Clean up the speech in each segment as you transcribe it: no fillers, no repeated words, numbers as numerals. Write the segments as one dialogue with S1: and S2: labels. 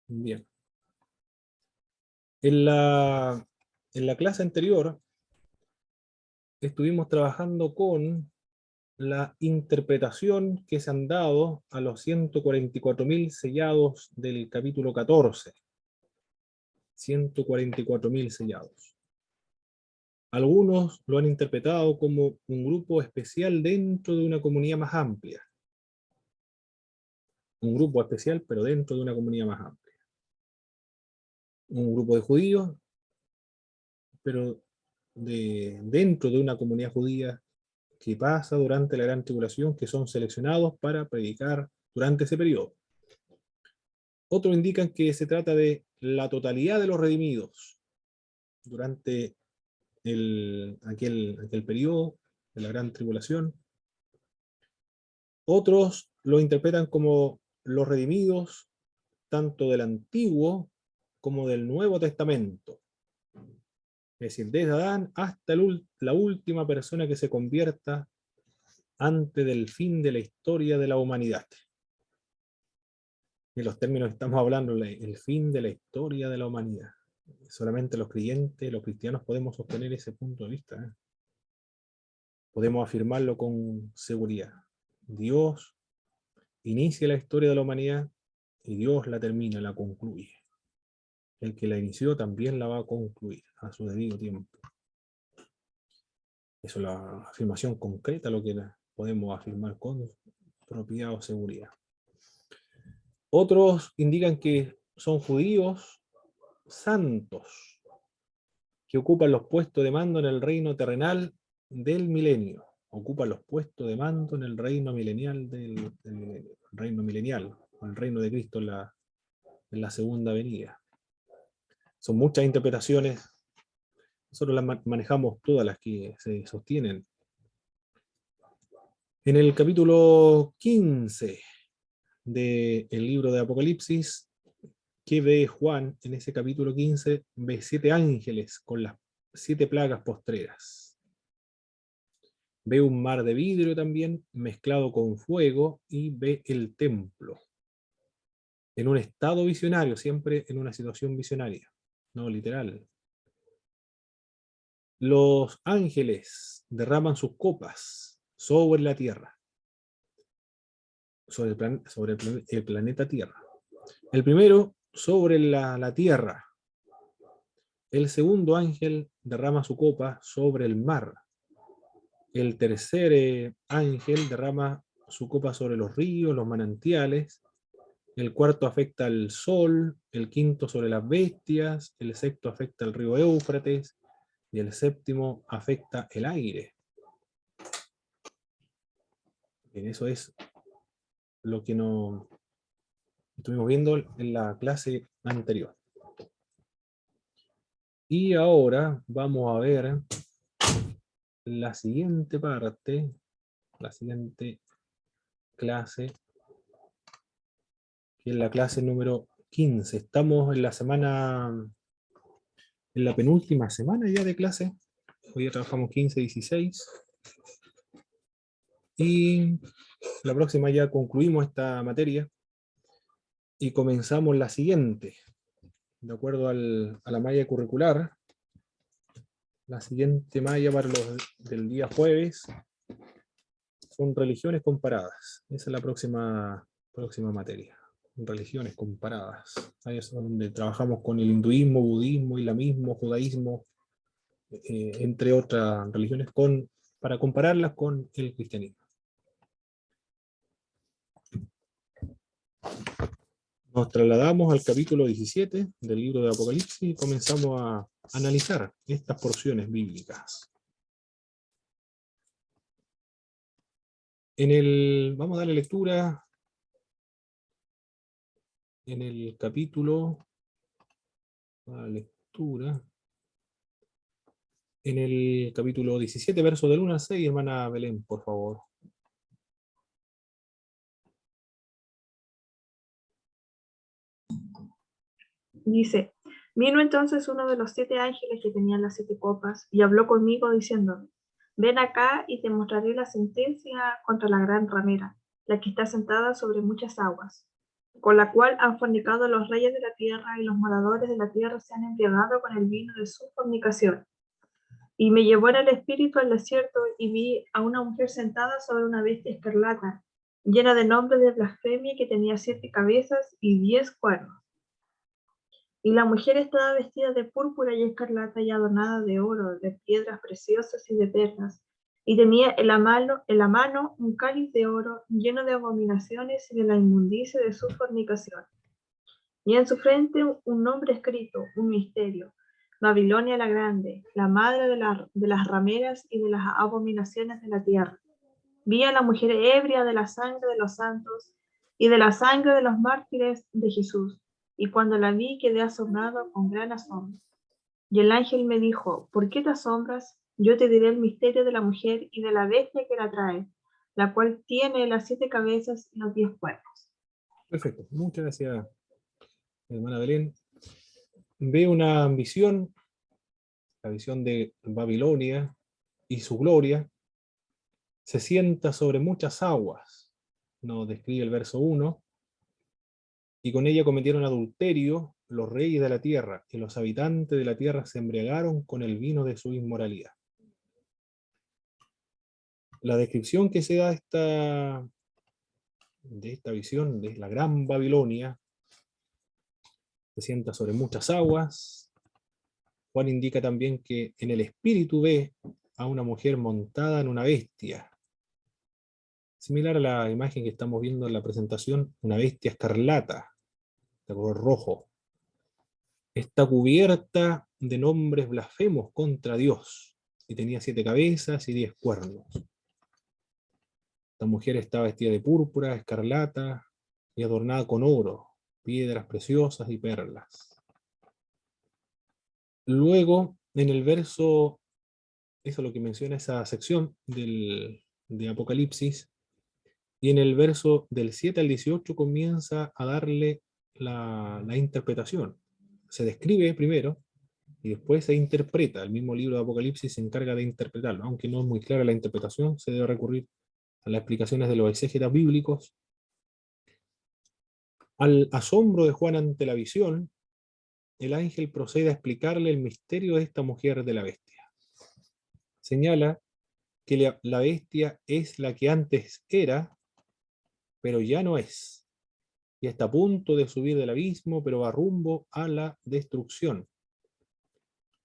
S1: Bien. En la clase anterior estuvimos trabajando con la interpretación que se han dado a los 144.000 sellados del capítulo 14. 144.000 sellados. Algunos lo han interpretado como un grupo especial dentro de una comunidad más amplia. Un grupo especial, pero dentro de una comunidad más amplia. Un grupo de judíos, pero dentro de una comunidad judía que pasa durante la gran tribulación, que son seleccionados para predicar durante ese periodo. Otros indican que se trata de la totalidad de los redimidos durante aquel periodo de la gran tribulación. Otros lo interpretan como los redimidos tanto del Antiguo como del Nuevo Testamento. Es decir, desde Adán hasta la última persona que se convierta antes del fin de la historia de la humanidad. En los términos que estamos hablando, el fin de la historia de la humanidad. Solamente los creyentes, los cristianos podemos sostener ese punto de vista. Podemos afirmarlo con seguridad. Dios inicia la historia de la humanidad y Dios la termina, la concluye. El que la inició también la va a concluir a su debido tiempo. Eso es la afirmación concreta, lo que podemos afirmar con propiedad o seguridad. Otros indican que son judíos santos que ocupan los puestos de mando en el reino terrenal del milenio. Ocupan los puestos de mando en el reino milenial del milenio. El reino milenial, el reino de Cristo en la segunda venida. Son muchas interpretaciones. Nosotros las manejamos todas las que se sostienen. En el capítulo 15 del libro de Apocalipsis, ¿qué ve Juan? En ese capítulo 15 ve 7 ángeles con las 7 plagas postreras. Ve un mar de vidrio también mezclado con fuego y ve el templo. En un estado visionario, siempre en una situación visionaria, no literal. Los ángeles derraman sus copas sobre la tierra, sobre el planeta Tierra. El primero sobre la tierra. El segundo ángel derrama su copa sobre el mar. El tercer ángel derrama su copa sobre los ríos, los manantiales. El cuarto afecta al sol, el quinto sobre las bestias, el sexto afecta al río Éufrates y el séptimo afecta el aire. Bien, eso es lo que nos estuvimos viendo en la clase anterior. Y ahora vamos a ver la siguiente parte, la siguiente clase, que es la clase número 15. Estamos en la penúltima semana ya de clase. Hoy ya trabajamos 15, 16. Y la próxima ya concluimos esta materia y comenzamos la siguiente. De acuerdo a la malla curricular, la siguiente malla para del día jueves son religiones comparadas. Esa es la próxima materia. Religiones comparadas. Ahí es donde trabajamos con el hinduismo, budismo, islamismo, judaísmo, entre otras religiones, para compararlas con el cristianismo. Nos trasladamos al capítulo 17 del libro de Apocalipsis y comenzamos a analizar estas porciones bíblicas. Vamos a darle lectura en el capítulo, en el capítulo 17, verso del 1 al 6, hermana Belén, por favor.
S2: Dice: vino entonces uno de los 7 ángeles que tenían las 7 copas, y habló conmigo diciendo: ven acá y te mostraré la sentencia contra la gran ramera, la que está sentada sobre muchas aguas. con la cual han fornicado los reyes de la tierra, y los moradores de la tierra se han embriagado con el vino de su fornicación. Y me llevó en el espíritu al desierto, y vi a una mujer sentada sobre una bestia escarlata, llena de nombres de blasfemia, que tenía 7 cabezas y 10 cuernos. Y la mujer estaba vestida de púrpura y escarlata, y adornada de oro, de piedras preciosas y de perlas. Y tenía en la mano un cáliz de oro lleno de abominaciones y de la inmundicia de su fornicación. Y en su frente un nombre escrito, un misterio: Babilonia la Grande, la madre de las rameras y de las abominaciones de la tierra. Vi a la mujer ebria de la sangre de los santos y de la sangre de los mártires de Jesús. Y cuando la vi quedé asombrado con gran asombro. Y el ángel me dijo: ¿por qué te asombras? Yo te diré el misterio de la mujer y de la bestia que la trae, la cual tiene las 7 cabezas y los 10 cuernos.
S1: Perfecto. Muchas gracias, hermana Belén. Ve una visión, la visión de Babilonia y su gloria. Se sienta sobre muchas aguas, nos describe el verso 1, y con ella cometieron adulterio los reyes de la tierra, y los habitantes de la tierra se embriagaron con el vino de su inmoralidad. La descripción que se da de esta visión de la gran Babilonia: se sienta sobre muchas aguas. Juan indica también que en el espíritu ve a una mujer montada en una bestia, similar a la imagen que estamos viendo en la presentación, una bestia escarlata, de color rojo. Está cubierta de nombres blasfemos contra Dios, y tenía 7 cabezas y 10 cuernos. La mujer estaba vestida de púrpura, escarlata, y adornada con oro, piedras preciosas y perlas. Luego, en el verso, eso es lo que menciona esa sección de Apocalipsis, y en el verso del 7 al 18 comienza a darle la interpretación. Se describe primero, y después se interpreta. El mismo libro de Apocalipsis se encarga de interpretarlo. Aunque no es muy clara la interpretación, se debe recurrir a las explicaciones de los exégetas bíblicos. Al asombro de Juan ante la visión, el ángel procede a explicarle el misterio de esta mujer de la bestia. Señala que la bestia es la que antes era, pero ya no es, y está a punto de subir del abismo, pero va rumbo a la destrucción.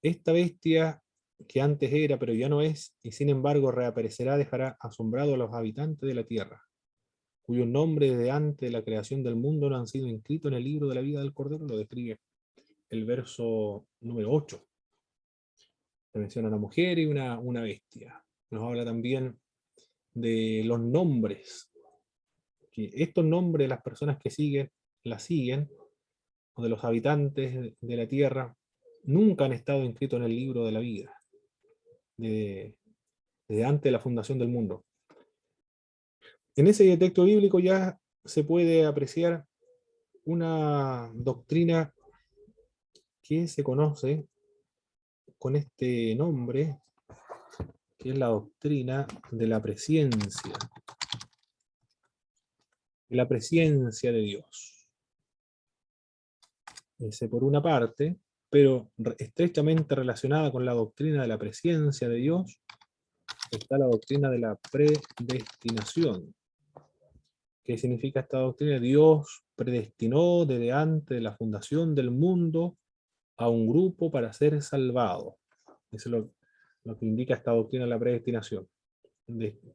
S1: Esta bestia, que antes era, pero ya no es, y sin embargo reaparecerá, dejará asombrado a los habitantes de la tierra, cuyos nombres desde antes de la creación del mundo no han sido inscritos en el libro de la vida del Cordero. Lo describe el verso número 8. Se menciona una mujer y una bestia. Nos habla también de los nombres, que estos nombres de las personas que la siguen, o de los habitantes de la tierra, nunca han estado inscritos en el libro de la vida, desde antes de la fundación del mundo. En ese texto bíblico ya se puede apreciar una doctrina que se conoce con este nombre, que es la doctrina de la presciencia de Dios. Ese por una parte, pero estrechamente relacionada con la doctrina de la presciencia de Dios está la doctrina de la predestinación. ¿Qué significa esta doctrina? Dios predestinó desde antes de la fundación del mundo a un grupo para ser salvado. Eso es lo que indica esta doctrina de la predestinación.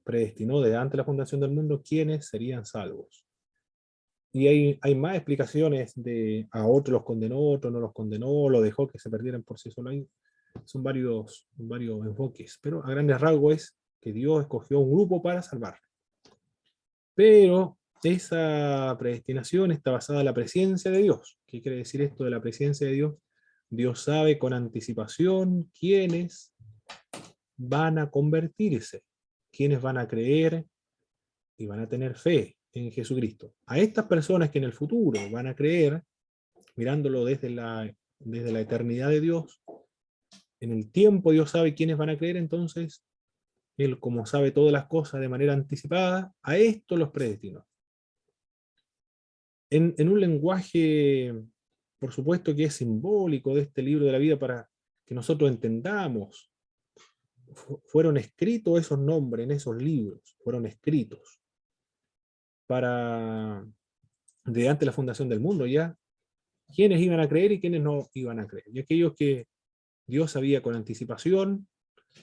S1: Predestinó desde antes de la fundación del mundo quienes serían salvos. Y hay más explicaciones de a otros los condenó, otros no los condenó, lo dejó que se perdieran por sí solo. Son varios enfoques, pero a grandes rasgos es que Dios escogió un grupo para salvar. Pero esa predestinación está basada en la presciencia de Dios. ¿Qué quiere decir esto de la presciencia de Dios? Dios sabe con anticipación quiénes van a convertirse, quiénes van a creer y van a tener fe en Jesucristo. A estas personas que en el futuro van a creer, mirándolo desde la eternidad de Dios, en el tiempo Dios sabe quiénes van a creer, entonces Él, como sabe todas las cosas de manera anticipada, a esto los predestinó. en un lenguaje, por supuesto, que es simbólico de este libro de la vida para que nosotros entendamos. Fueron escritos esos nombres en esos libros, fueron escritos para, de antes de la fundación del mundo ya, quiénes iban a creer y quiénes no iban a creer. Y aquellos que Dios sabía con anticipación,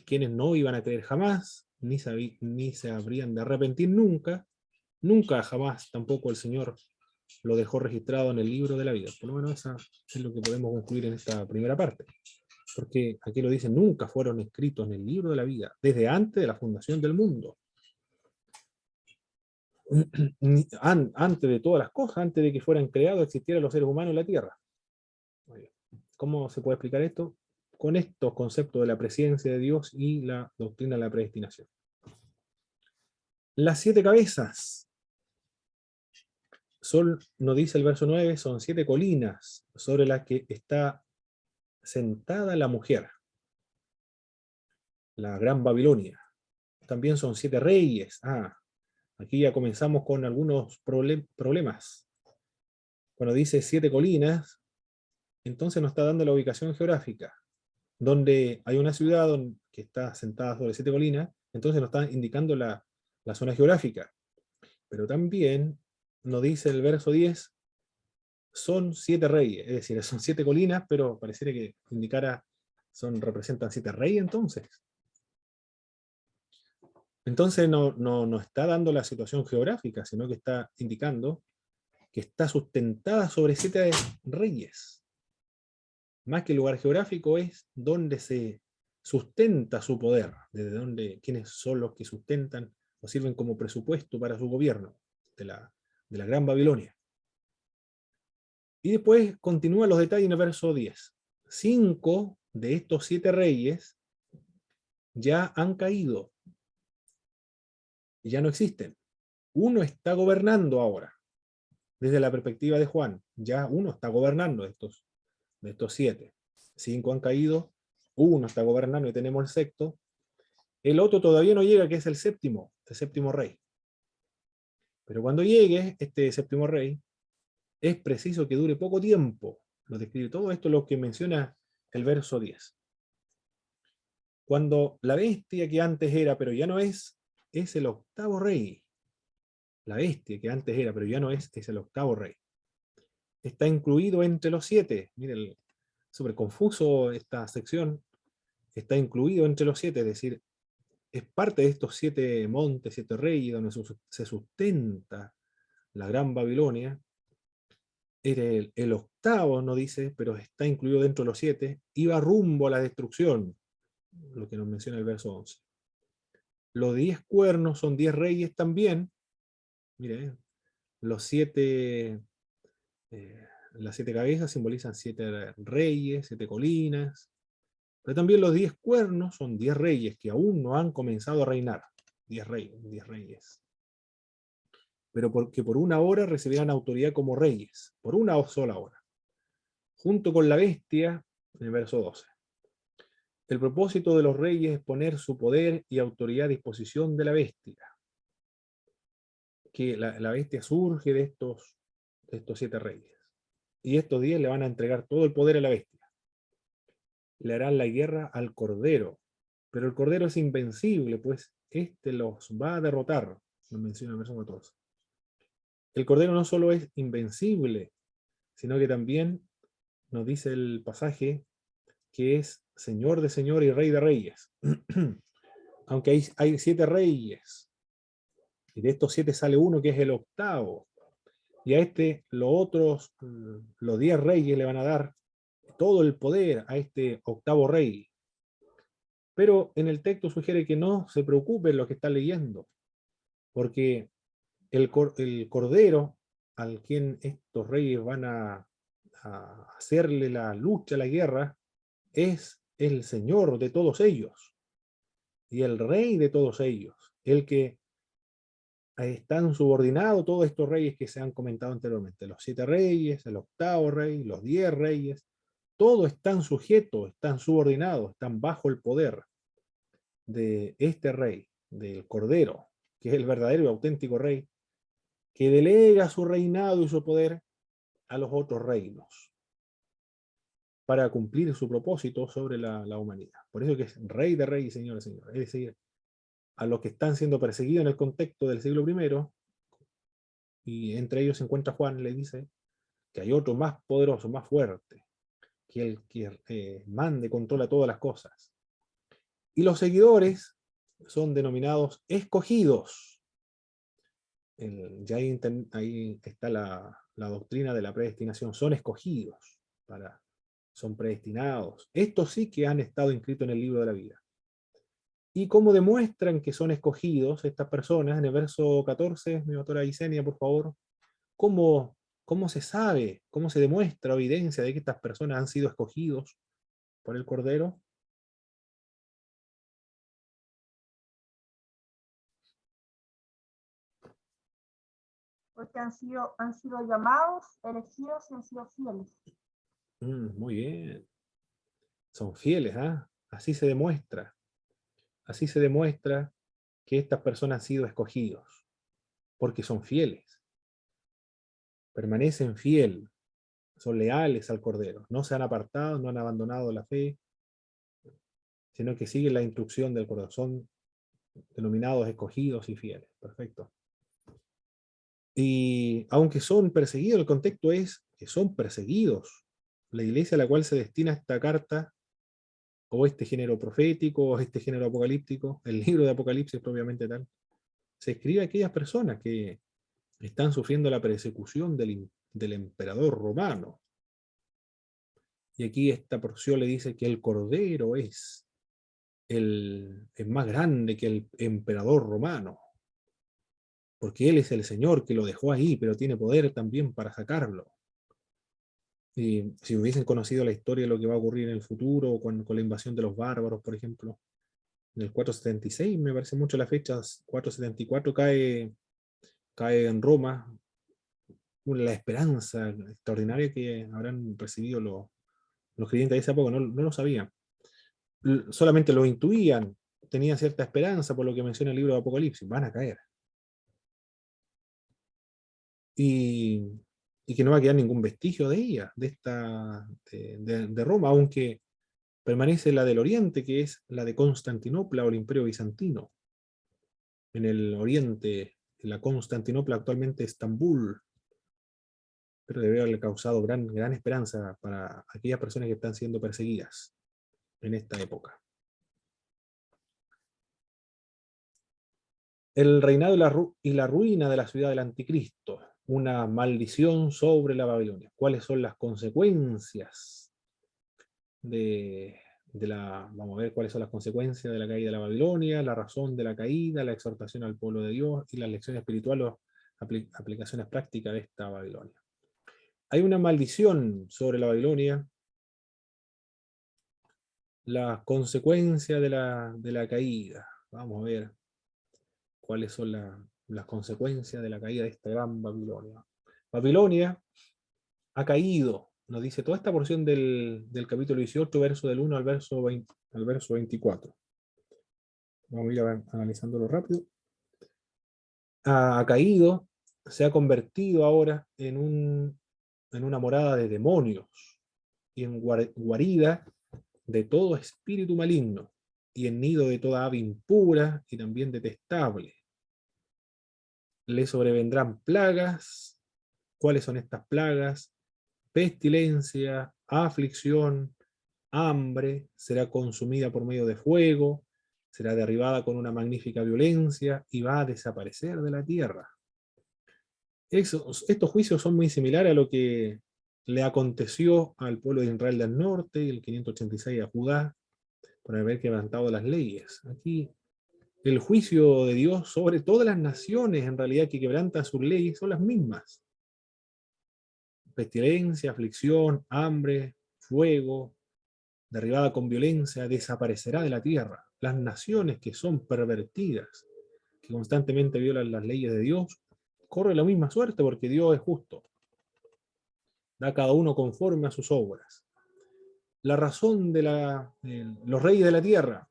S1: quienes no iban a creer jamás, ni se habrían de arrepentir nunca, nunca jamás tampoco el Señor lo dejó registrado en el libro de la vida. Por lo menos eso es lo que podemos concluir en esta primera parte. Porque aquí lo dice, nunca fueron escritos en el libro de la vida, desde antes de la fundación del mundo. Antes de todas las cosas, antes de que fueran creados, existieran los seres humanos en la tierra. ¿Cómo se puede explicar esto? Con estos conceptos de la presencia de Dios y la doctrina de la predestinación. Las 7 cabezas son, nos dice el verso 9, son 7 colinas sobre las que está sentada la mujer, la gran Babilonia. También son 7 reyes. Aquí ya comenzamos con algunos problemas. Cuando dice 7 colinas, entonces nos está dando la ubicación geográfica, donde hay una ciudad que está sentada sobre 7 colinas, entonces nos está indicando la zona geográfica. Pero también nos dice el verso 10, son 7 reyes, es decir, son 7 colinas, pero pareciera que indicara, representan 7 reyes entonces. Entonces no está dando la situación geográfica, sino que está indicando que está sustentada sobre 7 reyes. Más que el lugar geográfico es donde se sustenta su poder, desde donde, quiénes son los que sustentan o sirven como presupuesto para su gobierno, de la Gran Babilonia. Y después continúan los detalles en el verso 10. 5 de estos 7 reyes ya han caído, ya no existen. Uno está gobernando ahora, desde la perspectiva de Juan. Ya uno está gobernando de estos 7. 5 han caído, uno está gobernando y tenemos el sexto. El otro todavía no llega, que es el séptimo rey. Pero cuando llegue este séptimo rey, es preciso que dure poco tiempo. Lo describe todo esto, lo que menciona el verso 10. Cuando la bestia que antes era, pero ya no es el octavo rey. La bestia que antes era, pero ya no es el octavo rey. Está incluido entre los 7. Miren, súper confuso esta sección. Está incluido entre los 7, es decir, es parte de estos 7 montes, 7 reyes, donde se sustenta la Gran Babilonia. Era el octavo, no dice, pero está incluido dentro de los 7. Iba rumbo a la destrucción, lo que nos menciona el verso 11. Los 10 cuernos son 10 reyes también. Mire, los 7, las 7 cabezas simbolizan 7 reyes, 7 colinas. Pero también los 10 cuernos son 10 reyes que aún no han comenzado a reinar. 10 reyes. Pero porque por una hora recibirán autoridad como reyes. Por una sola hora. Junto con la bestia, en el verso 12. El propósito de los reyes es poner su poder y autoridad a disposición de la bestia. Que la bestia surge de estos 7 reyes. Y estos 10 le van a entregar todo el poder a la bestia. Le harán la guerra al Cordero. Pero el Cordero es invencible, pues este los va a derrotar. Lo menciona el verso 14. El Cordero no solo es invencible, sino que también nos dice el pasaje que es Señor de señores y Rey de reyes. Aunque hay 7 reyes, y de estos 7 sale uno que es el octavo, y a los 10 reyes le van a dar todo el poder a este octavo rey. Pero en el texto sugiere que no se preocupen los que están leyendo, porque el Cordero al quien estos reyes van a hacerle la lucha, la guerra, es el Señor de todos ellos y el Rey de todos ellos, el que están subordinados todos estos reyes que se han comentado anteriormente, los 7 reyes, el octavo rey, los 10 reyes, todos están sujetos, están subordinados, están bajo el poder de este rey, del Cordero, que es el verdadero y auténtico rey, que delega su reinado y su poder a los otros reinos para cumplir su propósito sobre la humanidad. Por eso que es Rey de Reyes y Señor de Señores. Es decir, a los que están siendo perseguidos en el contexto del siglo I, y entre ellos se encuentra Juan, le dice que hay otro más poderoso, más fuerte, que el que manda y controla todas las cosas. Y los seguidores son denominados escogidos. Ya ahí está la doctrina de la predestinación. Son escogidos, son predestinados. Estos sí que han estado inscritos en el libro de la vida. ¿Y cómo demuestran que son escogidos estas personas? En el verso 14, mi autora Isenia, por favor. ¿Cómo se sabe, cómo se demuestra o evidencia de que estas personas han sido escogidos por el Cordero?
S3: Porque han sido llamados, elegidos y han sido fieles.
S1: Muy bien. Son fieles, ¿ah? Así se demuestra. Así se demuestra que estas personas han sido escogidos, porque son fieles. Permanecen fiel, son leales al Cordero. No se han apartado, no han abandonado la fe, sino que siguen la instrucción del Cordero. Son denominados escogidos y fieles. Perfecto. Y aunque son perseguidos, el contexto es que son perseguidos. La iglesia a la cual se destina esta carta, o este género profético, o este género apocalíptico, el libro de Apocalipsis propiamente tal, se escribe a aquellas personas que están sufriendo la persecución del emperador romano. Y aquí esta porción le dice que el Cordero es más grande que el emperador romano, porque él es el Señor que lo dejó ahí, pero tiene poder también para sacarlo. Y si hubiesen conocido la historia de lo que va a ocurrir en el futuro, con la invasión de los bárbaros, por ejemplo, en el 476, me parece mucho la fecha, 474 cae en Roma, la esperanza extraordinaria que habrán recibido los creyentes de esa época, no lo sabían. Solamente lo intuían, tenían cierta esperanza por lo que menciona el libro de Apocalipsis, van a caer. Y que no va a quedar ningún vestigio de ella, de Roma, aunque permanece la del Oriente, que es la de Constantinopla o el Imperio Bizantino. En el Oriente, en la Constantinopla, actualmente Estambul, pero debe haberle causado gran esperanza para aquellas personas que están siendo perseguidas en esta época. El reinado y la ruina de la ciudad del anticristo, una maldición sobre la Babilonia. ¿Cuáles son las consecuencias vamos a ver cuáles son las consecuencias de la caída de la Babilonia, la razón de la caída, la exhortación al pueblo de Dios y las lecciones espirituales o aplicaciones prácticas de esta Babilonia? Hay una maldición sobre la Babilonia, las consecuencias de la caída. Vamos a ver cuáles son las consecuencias de la caída de esta gran Babilonia. Babilonia ha caído, nos dice toda esta porción del capítulo 18, verso del 1 al verso 24. Vamos a ir analizándolo rápido. Ha caído, se ha convertido ahora en una morada de demonios y en guarida de todo espíritu maligno y en nido de toda ave impura y también detestable. Le sobrevendrán plagas. ¿Cuáles son estas plagas? Pestilencia, aflicción, hambre, será consumida por medio de fuego, será derribada con una magnífica violencia y va a desaparecer de la tierra. Estos juicios son muy similares a lo que le aconteció al pueblo de Israel del norte y el 586 a Judá por haber quebrantado las leyes. Aquí el juicio de Dios sobre todas las naciones en realidad que quebrantan sus leyes son las mismas. Pestilencia, aflicción, hambre, fuego, derribada con violencia, desaparecerá de la tierra. Las naciones que son pervertidas, que constantemente violan las leyes de Dios, corren la misma suerte porque Dios es justo. Da a cada uno conforme a sus obras. La razón de los reyes de la tierra,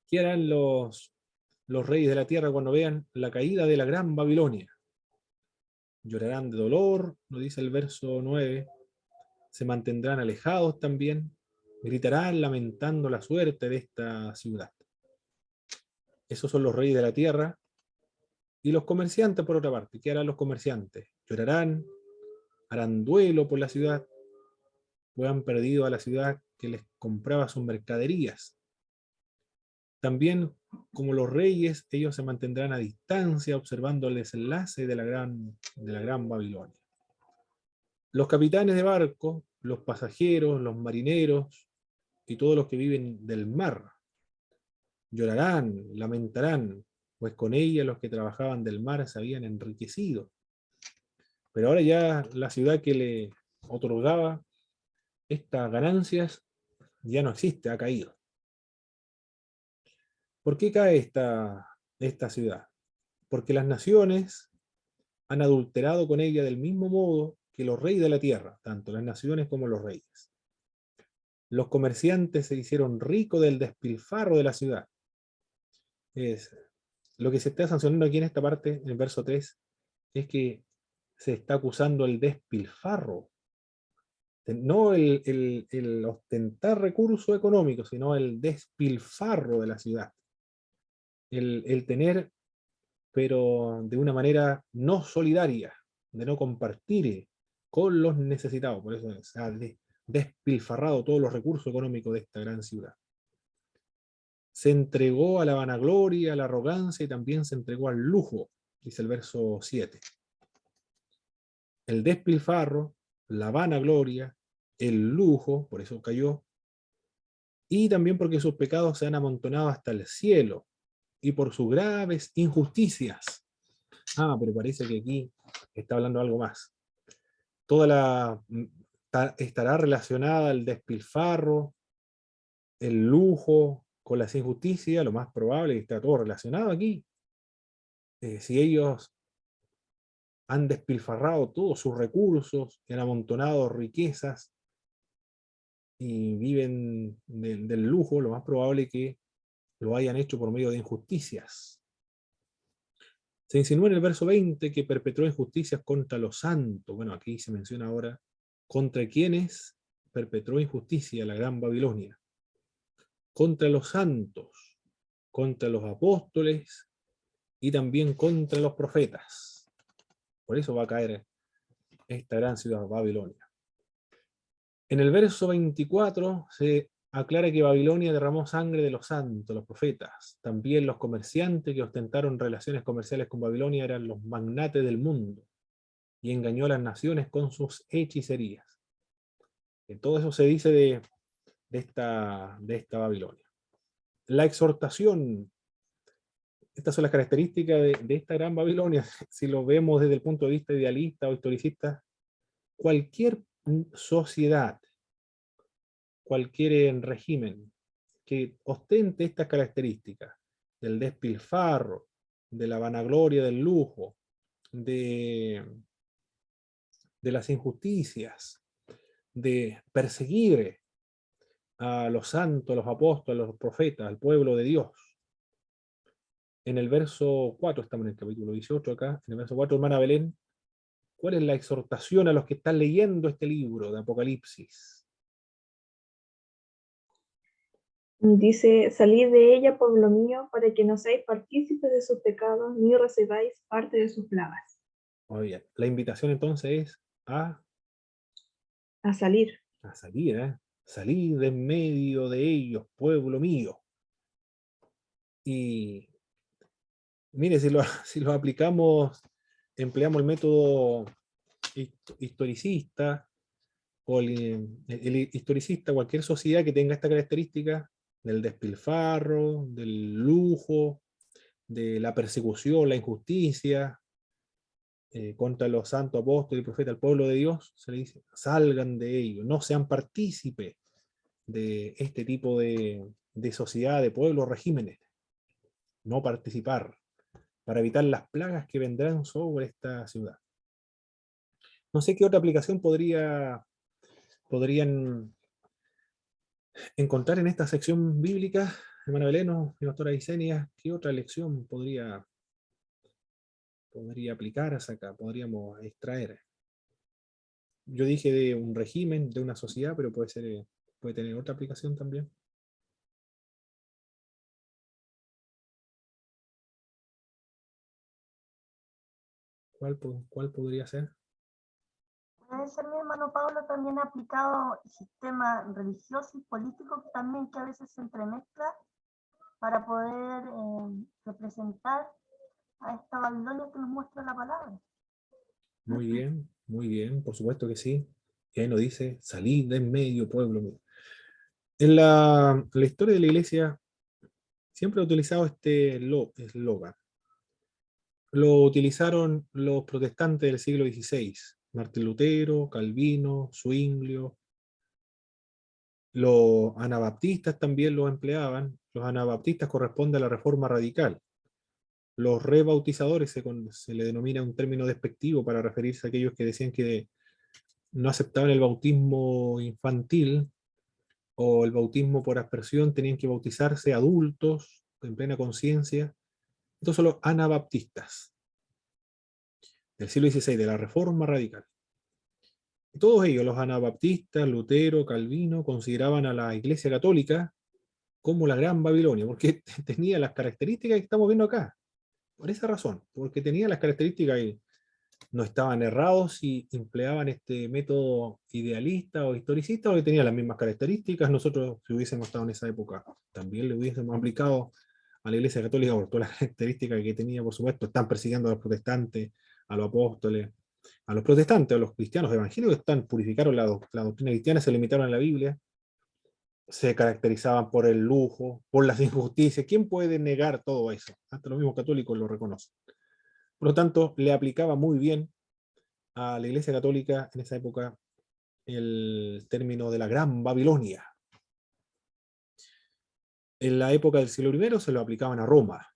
S1: que eran los los reyes de la tierra cuando vean la caída de la gran Babilonia. Llorarán de dolor, nos dice el verso 9, se mantendrán alejados también, gritarán lamentando la suerte de esta ciudad. Esos son los reyes de la tierra. Y los comerciantes, por otra parte, ¿qué harán los comerciantes? Llorarán, harán duelo por la ciudad, pues han perdido a la ciudad que les compraba sus mercaderías. También, como los reyes, ellos se mantendrán a distancia observando el desenlace de la gran Babilonia. Los capitanes de barco, los pasajeros, los marineros y todos los que viven del mar llorarán, lamentarán, pues con ella los que trabajaban del mar se habían enriquecido. Pero ahora ya la ciudad que le otorgaba estas ganancias ya no existe, ha caído. ¿Por qué cae esta ciudad? Porque las naciones han adulterado con ella del mismo modo que los reyes de la tierra, tanto las naciones como los reyes. Los comerciantes se hicieron ricos del despilfarro de la ciudad. Lo que se está sancionando aquí en esta parte, en el verso 3, es que se está acusando el despilfarro. No el ostentar recursos económicos, sino el despilfarro de la ciudad. El tener, pero de una manera no solidaria, de no compartir con los necesitados. Por eso se ha despilfarrado todos los recursos económicos de esta gran ciudad. Se entregó a la vanagloria, a la arrogancia y también se entregó al lujo, dice el verso 7. El despilfarro, la vanagloria, el lujo, por eso cayó, y también porque sus pecados se han amontonado hasta el cielo, y por sus graves injusticias. Pero parece que aquí está hablando algo más. Estará relacionada el despilfarro, el lujo, con las injusticias, lo más probable es que está todo relacionado aquí. Si ellos han despilfarrado todos sus recursos, han amontonado riquezas y viven del lujo, lo más probable es que lo hayan hecho por medio de injusticias. Se insinúa en el verso 20 que perpetró injusticias contra los santos. Bueno, aquí se menciona ahora contra quienes perpetró injusticia la gran Babilonia. Contra los santos, contra los apóstoles y también contra los profetas. Por eso va a caer esta gran ciudad, Babilonia. En el verso 24 se aclara que Babilonia derramó sangre de los santos, los profetas. También los comerciantes que ostentaron relaciones comerciales con Babilonia eran los magnates del mundo y engañó a las naciones con sus hechicerías. Todo eso se dice de esta Babilonia. La exhortación, estas son las características de esta gran Babilonia. Si lo vemos desde el punto de vista idealista o historicista, cualquier sociedad, cualquier régimen que ostente estas características del despilfarro, de la vanagloria del lujo, de las injusticias, de perseguir a los santos, a los apóstoles, a los profetas, al pueblo de Dios. En el verso 4, estamos en el capítulo 18 acá, en el verso 4, hermana Belén, ¿cuál es la exhortación a los que están leyendo este libro de Apocalipsis?
S2: Dice, salid de ella, pueblo mío, para que no seáis partícipes de sus pecados, ni recibáis parte de sus plagas.
S1: Muy bien. La invitación entonces es a
S2: salir.
S1: A salir, salir de en medio de ellos, pueblo mío. Y mire, si lo aplicamos, empleamos el método historicista, o el historicista, cualquier sociedad que tenga esta característica del despilfarro, del lujo, de la persecución, la injusticia, contra los santos apóstoles y profetas, el pueblo de Dios, se le dice, salgan de ello, no sean partícipes de este tipo de sociedad, de pueblos, regímenes, no participar, para evitar las plagas que vendrán sobre esta ciudad. No sé qué otra aplicación podrían encontrar en esta sección bíblica hermana Belén y doctora Isenia, ¿qué otra lección podría aplicarse acá? Podríamos extraer. Yo dije de un régimen, de una sociedad, pero puede tener otra aplicación también. ¿Cuál podría ser?
S3: Puede ser, mi hermano Pablo, también ha aplicado el sistema religioso y político también, que a veces se entremezcla para poder representar a esta Babilonia que nos muestra la palabra.
S1: Muy bien, por supuesto que sí. Y ahí nos dice, salid de en medio, pueblo mío. En la historia de la iglesia siempre ha utilizado este eslogan. Lo utilizaron los protestantes del siglo XVI, Martín Lutero, Calvino, Zwinglio. Los anabaptistas también lo empleaban. Los anabaptistas corresponden a la reforma radical. Los rebautizadores se le denomina un término despectivo para referirse a aquellos que decían que no aceptaban el bautismo infantil o el bautismo por aspersión, tenían que bautizarse adultos en plena conciencia. Estos son los anabaptistas del siglo XVI, de la Reforma Radical. Y todos ellos, los anabaptistas, Lutero, Calvino, consideraban a la Iglesia Católica como la Gran Babilonia, porque tenía las características que estamos viendo acá. Por esa razón, porque tenía las características y no estaban errados y empleaban este método idealista o historicista, porque tenía las mismas características. Nosotros, si hubiésemos estado en esa época, también le hubiésemos aplicado a la Iglesia Católica por todas las características que tenía, por supuesto. Están persiguiendo a los protestantes, a los apóstoles, a los protestantes, a los cristianos evangélicos, purificaron la doctrina cristiana, se limitaron a la Biblia, se caracterizaban por el lujo, por las injusticias. ¿Quién puede negar todo eso? Hasta los mismos católicos lo reconocen. Por lo tanto, le aplicaba muy bien a la Iglesia Católica en esa época el término de la Gran Babilonia. En la época del siglo I se lo aplicaban a Roma.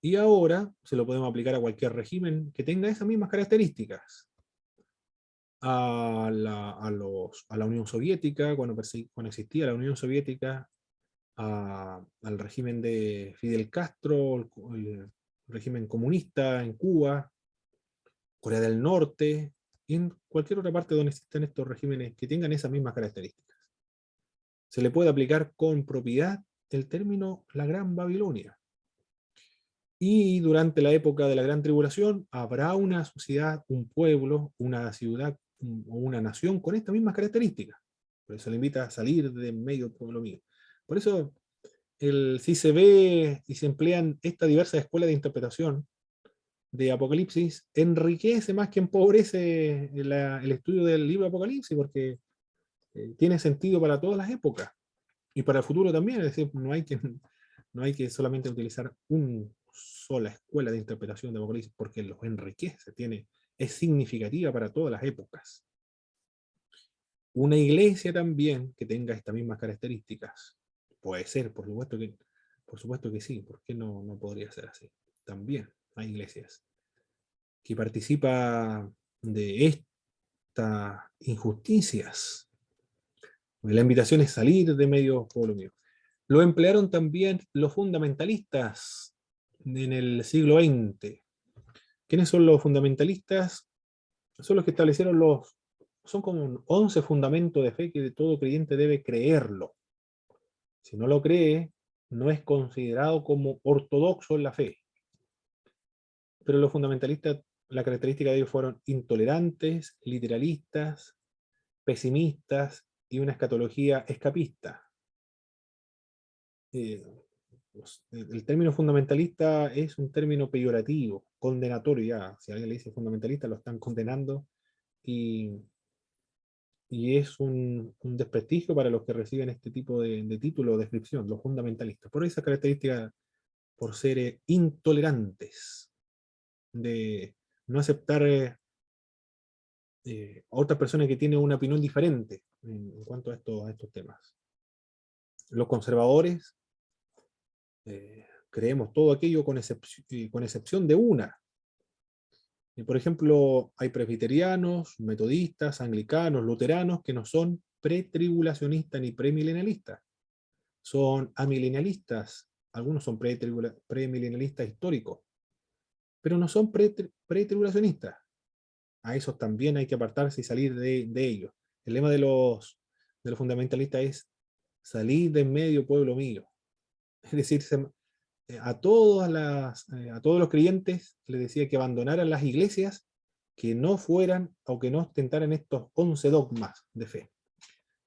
S1: Y ahora se lo podemos aplicar a cualquier régimen que tenga esas mismas características. A la Unión Soviética, cuando existía la Unión Soviética, al régimen de Fidel Castro, el régimen comunista en Cuba, Corea del Norte, y en cualquier otra parte donde existen estos regímenes que tengan esas mismas características. Se le puede aplicar con propiedad el término la Gran Babilonia. Y durante la época de la Gran Tribulación habrá una sociedad, un pueblo, una ciudad o una nación con estas mismas características. Por eso le invita a salir de medio pueblo mío. Por eso, si se ve y se emplean estas diversas escuelas de interpretación de Apocalipsis, enriquece más que empobrece el estudio del libro de Apocalipsis, porque tiene sentido para todas las épocas y para el futuro también. Es decir, no hay que solamente utilizar una sola escuela de interpretación de Apocalipsis, porque los enriquece, es significativa para todas las épocas. Una iglesia también que tenga estas mismas características, puede ser, por supuesto que sí. ¿Por qué no podría ser así? También hay iglesias que participan de estas injusticias. La invitación es salir de medio pueblo mío. Lo emplearon también los fundamentalistas en el siglo XX. ¿Quiénes son los fundamentalistas? Son los que establecieron son como 11 fundamentos de fe que todo creyente debe creerlo. Si no lo cree, no es considerado como ortodoxo en la fe. Pero los fundamentalistas, la característica de ellos fueron intolerantes, literalistas, pesimistas y una escatología escapista. El término fundamentalista es un término peyorativo, condenatorio ya. Si alguien le dice fundamentalista, lo están condenando y es un desprestigio para los que reciben este tipo de título o descripción, los fundamentalistas. Por esa característica, por ser intolerantes, de no aceptar a otras personas que tienen una opinión diferente en cuanto a estos temas. Los conservadores creemos todo aquello con excepción de una. Por ejemplo, hay presbiterianos, metodistas, anglicanos, luteranos que no son pretribulacionistas ni premilenialistas. son amilenialistas, algunos son premilenialistas históricos, pero no son pretribulacionistas. A esos también hay que apartarse y salir de ellos. El lema de los fundamentalistas es salir de en medio, pueblo mío. Es decir, a todos los creyentes les decía que abandonaran las iglesias, que no fueran o que no ostentaran estos 11 dogmas de fe.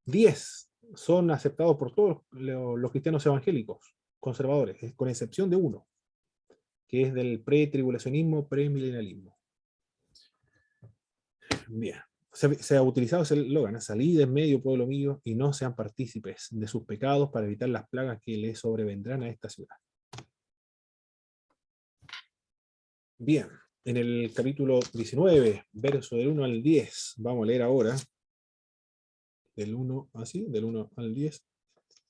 S1: 10 son aceptados por todos los cristianos evangélicos, conservadores, con excepción de uno, que es del pretribulacionismo, premilenialismo. Bien, se ha utilizado ese eslogan: salid en medio, pueblo mío, y no sean partícipes de sus pecados para evitar las plagas que les sobrevendrán a esta ciudad. Bien, en el capítulo 19, verso del 1 al 10, vamos a leer ahora, del 1 al 10.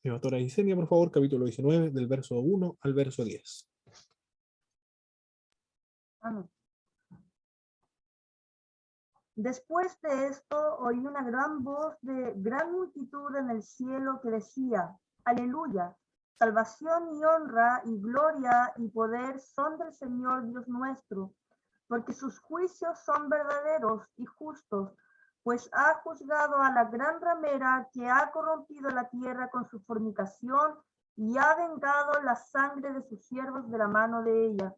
S1: Mi pastora Isenia, por favor, capítulo 19, del verso 1 al verso 10.
S3: Amén. Después de esto oí una gran voz de gran multitud en el cielo que decía: Aleluya, salvación y honra y gloria y poder son del Señor Dios nuestro, porque sus juicios son verdaderos y justos, pues ha juzgado a la gran ramera que ha corrompido la tierra con su fornicación y ha vengado la sangre de sus siervos de la mano de ella.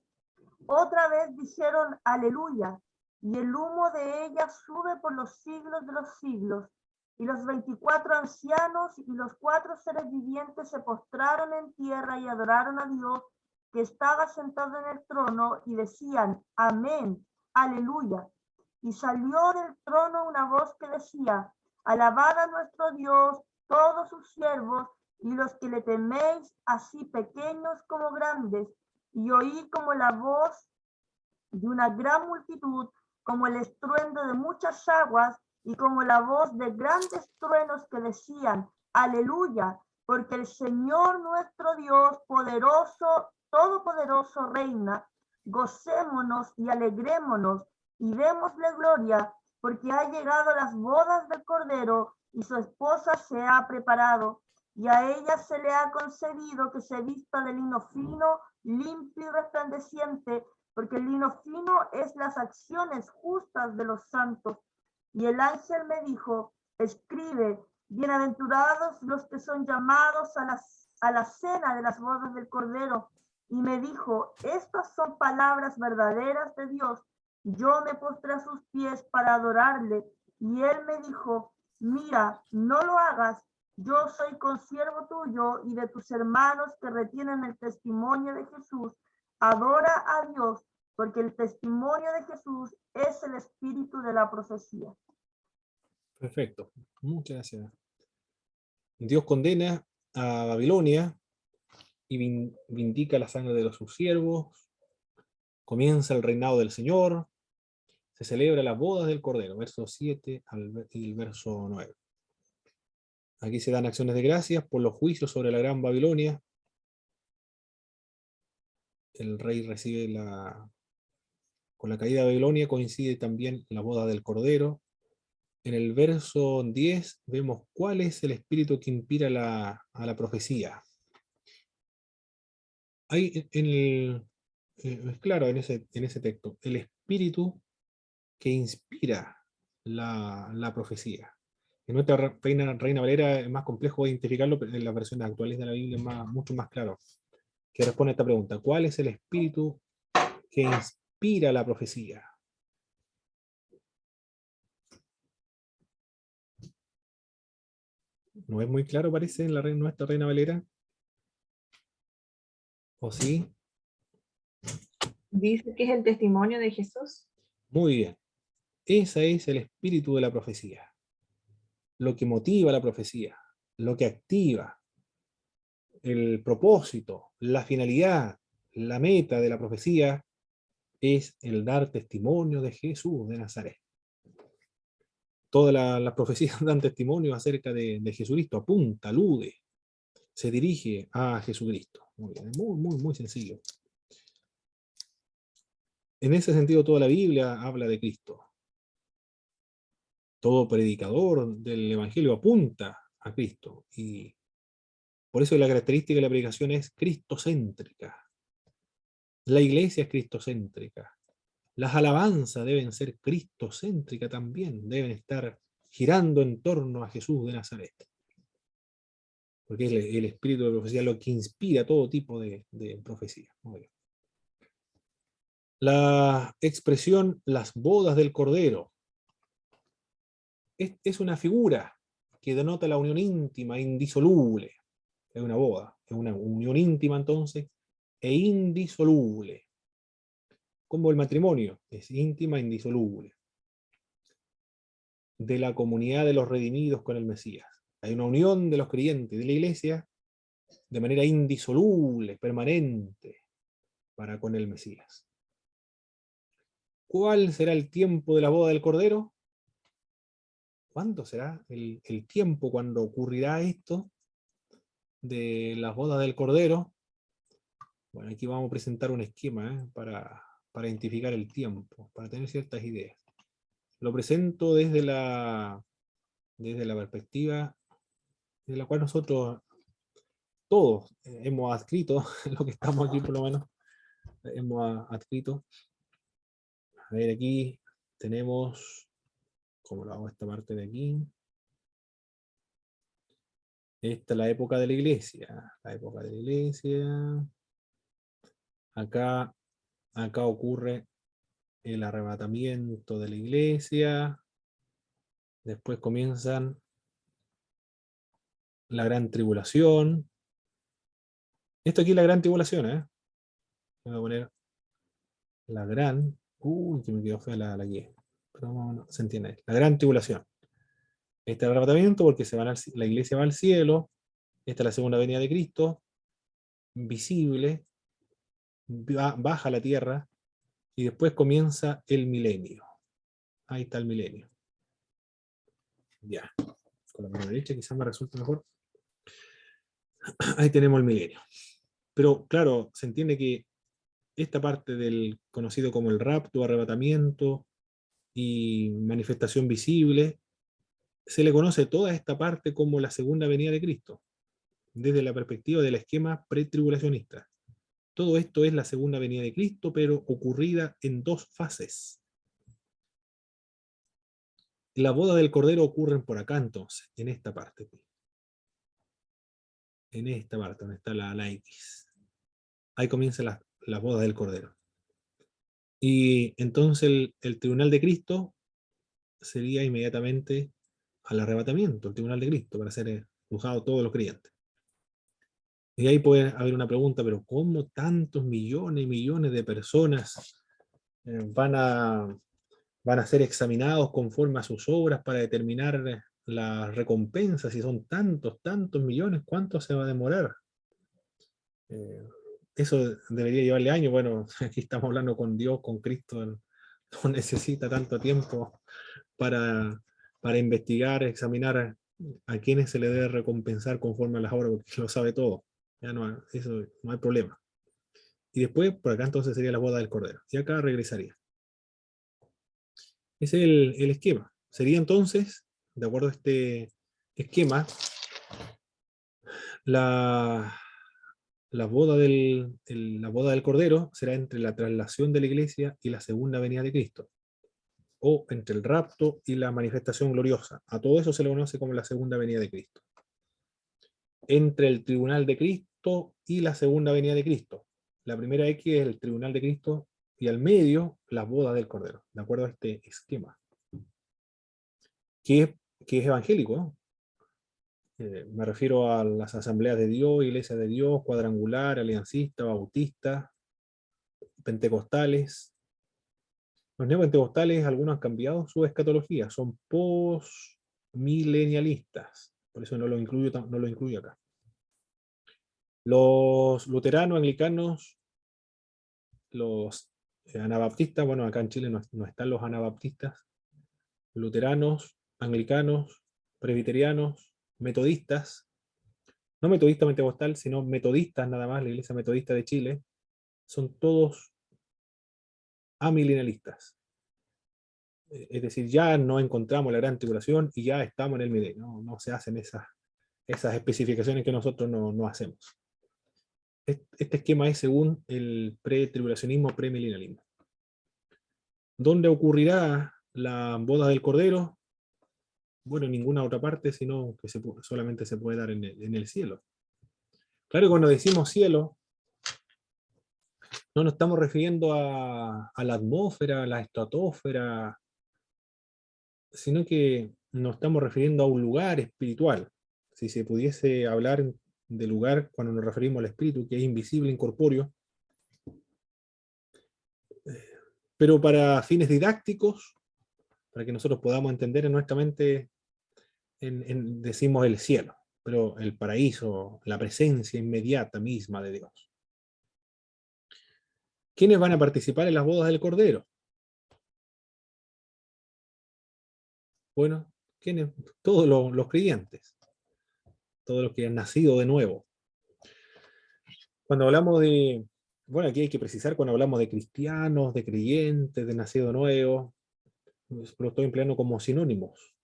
S3: Otra vez dijeron: Aleluya. Y el humo de ella sube por los siglos de los siglos. Y los 24 ancianos y los 4 seres vivientes se postraron en tierra y adoraron a Dios, que estaba sentado en el trono, y decían: Amén, aleluya. Y salió del trono una voz que decía: Alabad a nuestro Dios, todos sus siervos, y los que le teméis, así pequeños como grandes. Y oí como la voz de una gran multitud, como el estruendo de muchas aguas, y como la voz de grandes truenos que decían: Aleluya, porque el Señor nuestro Dios poderoso, todopoderoso reina. Gocémonos y alegrémonos y démosle gloria, porque ha llegado las bodas del Cordero y su esposa se ha preparado, y a ella se le ha concedido que se vista de lino fino, limpio y resplandeciente, porque el lino fino es las acciones justas de los santos. Y el ángel me dijo: escribe, bienaventurados los que son llamados a la cena de las bodas del Cordero. Y me dijo: estas son palabras verdaderas de Dios. Yo me postré a sus pies para adorarle. Y él me dijo: mira, no lo hagas. Yo soy consiervo tuyo y de tus hermanos que retienen el testimonio de Jesús. Adora a Dios, porque el testimonio de Jesús es el espíritu de la profecía.
S1: Perfecto, muchas gracias. Dios condena a Babilonia y vindica la sangre de sus siervos. Comienza el reinado del Señor. Se celebra las bodas del Cordero, verso 7 y el verso 9. Aquí se dan acciones de gracias por los juicios sobre la gran Babilonia. El rey recibe con la caída de Babilonia coincide también la boda del Cordero. En el verso 10 vemos cuál es el espíritu que inspira a la profecía. Hay es claro en ese texto, el espíritu que inspira la profecía. En nuestra Reina Valera es más complejo identificarlo, pero en las versiones actuales de la Biblia es mucho más claro, que responde a esta pregunta: ¿cuál es el espíritu que inspira la profecía? ¿No es muy claro, parece, en nuestra Reina Valera? ¿O sí?
S2: Dice que es el testimonio de Jesús.
S1: Muy bien. Ese es el espíritu de la profecía. Lo que motiva la profecía, lo que activa, el propósito, la finalidad, la meta de la profecía es el dar testimonio de Jesús de Nazaret. Todas las profecías dan testimonio acerca de Jesucristo, apunta, alude, se dirige a Jesucristo. Muy bien, muy sencillo. En ese sentido, toda la Biblia habla de Cristo. Todo predicador del Evangelio apunta a Cristo. Y Por eso la característica de la predicación es cristocéntrica. La iglesia es cristocéntrica. Las alabanzas deben ser cristocéntricas también, deben estar girando en torno a Jesús de Nazaret. Porque es el espíritu de profecía lo que inspira todo tipo de profecía. La expresión las bodas del Cordero es una figura que denota la unión íntima, indisoluble. Es una boda, es una unión íntima entonces, e indisoluble. Como el matrimonio, es íntima e indisoluble. De la comunidad de los redimidos con el Mesías. Hay una unión de los creyentes de la iglesia de manera indisoluble, permanente, para con el Mesías. ¿Cuál será el tiempo de la boda del Cordero? ¿Cuándo será el tiempo cuando ocurrirá esto de las bodas del Cordero? Bueno, aquí vamos a presentar un esquema para identificar el tiempo, para tener ciertas ideas. Lo presento desde la perspectiva de la cual nosotros todos hemos adscrito, lo que estamos aquí por lo menos, hemos adscrito. A ver, aquí tenemos, ¿cómo lo hago esta parte de aquí? Esta es la época de la iglesia, la época de la iglesia. Acá ocurre el arrebatamiento de la iglesia. Después comienzan la gran tribulación. Esto aquí es la gran tribulación, ¿eh? Voy a poner la gran... Uy, que me quedó fea la guía. Pero no, se entiende. La gran tribulación. Este es el arrebatamiento porque la iglesia va al cielo. Esta es la segunda venida de Cristo. Visible. Baja a la tierra. Y después comienza el milenio. Ahí está el milenio. Ya. Con la mano derecha quizás me resulte mejor. Ahí tenemos el milenio. Pero claro, se entiende que esta parte del conocido como el rapto, arrebatamiento y manifestación visible, se le conoce toda esta parte como la segunda venida de Cristo, desde la perspectiva del esquema pretribulacionista. Todo esto es la segunda venida de Cristo, pero ocurrida en dos fases. La boda del Cordero ocurre por acá entonces, en esta parte. En esta parte, donde está la X. Ahí comienza la boda del Cordero. Y entonces el tribunal de Cristo sería inmediatamente al arrebatamiento, el tribunal de Cristo, para ser juzgados todos los creyentes. Y ahí puede haber una pregunta, pero ¿cómo tantos millones y millones de personas van a ser examinados conforme a sus obras para determinar las recompensas? Si son tantos millones, ¿cuánto se va a demorar? Eso debería llevarle años. Bueno, aquí estamos hablando con Dios, con Cristo, no necesita tanto tiempo para investigar, examinar a quienes se le debe recompensar conforme a las obras, porque lo sabe todo. Ya no, eso no hay problema. Y después, por acá entonces sería la boda del Cordero. Y acá regresaría. Ese es el esquema. Sería entonces, de acuerdo a este esquema, la boda del Cordero será entre la traslación de la iglesia y la segunda venida de Cristo, o entre el rapto y la manifestación gloriosa. A todo eso se le conoce como la segunda venida de Cristo. Entre el tribunal de Cristo y la segunda venida de Cristo. La primera X es el tribunal de Cristo y al medio las bodas del Cordero, de acuerdo a este esquema. Que es evangélico, ¿no? Me refiero a las asambleas de Dios, iglesias de Dios, cuadrangular, aliancista, bautista, pentecostales. Los neopentecostales, algunos han cambiado su escatología, son postmilenialistas, por eso no lo incluyo acá. Los luteranos, anglicanos, los anabaptistas, bueno, acá en Chile no están los anabaptistas, luteranos, anglicanos, presbiterianos, metodistas, no metodista pentecostal, sino metodistas nada más, la Iglesia Metodista de Chile, son todos amilenialistas. Es decir, ya no encontramos la gran tribulación y ya estamos en el milenio. No se hacen esas especificaciones que nosotros no hacemos. Este esquema es según el pretribulacionismo, premilenialismo. ¿Dónde ocurrirá la boda del Cordero? Bueno, en ninguna otra parte, sino que solamente se puede dar en el cielo. Claro que cuando decimos cielo, no nos estamos refiriendo a la atmósfera, a la estratosfera, sino que nos estamos refiriendo a un lugar espiritual. Si se pudiese hablar de lugar cuando nos referimos al espíritu, que es invisible, incorpóreo, pero para fines didácticos, para que nosotros podamos entender en nuestra mente, decimos el cielo, pero el paraíso, la presencia inmediata misma de Dios. ¿Quiénes van a participar en las bodas del Cordero? Bueno, ¿quiénes? Todos los creyentes, todos los que han nacido de nuevo. Cuando hablamos de, bueno, aquí hay que precisar, cuando hablamos de cristianos, de creyentes, de nacido de nuevo, lo estoy empleando como sinónimos.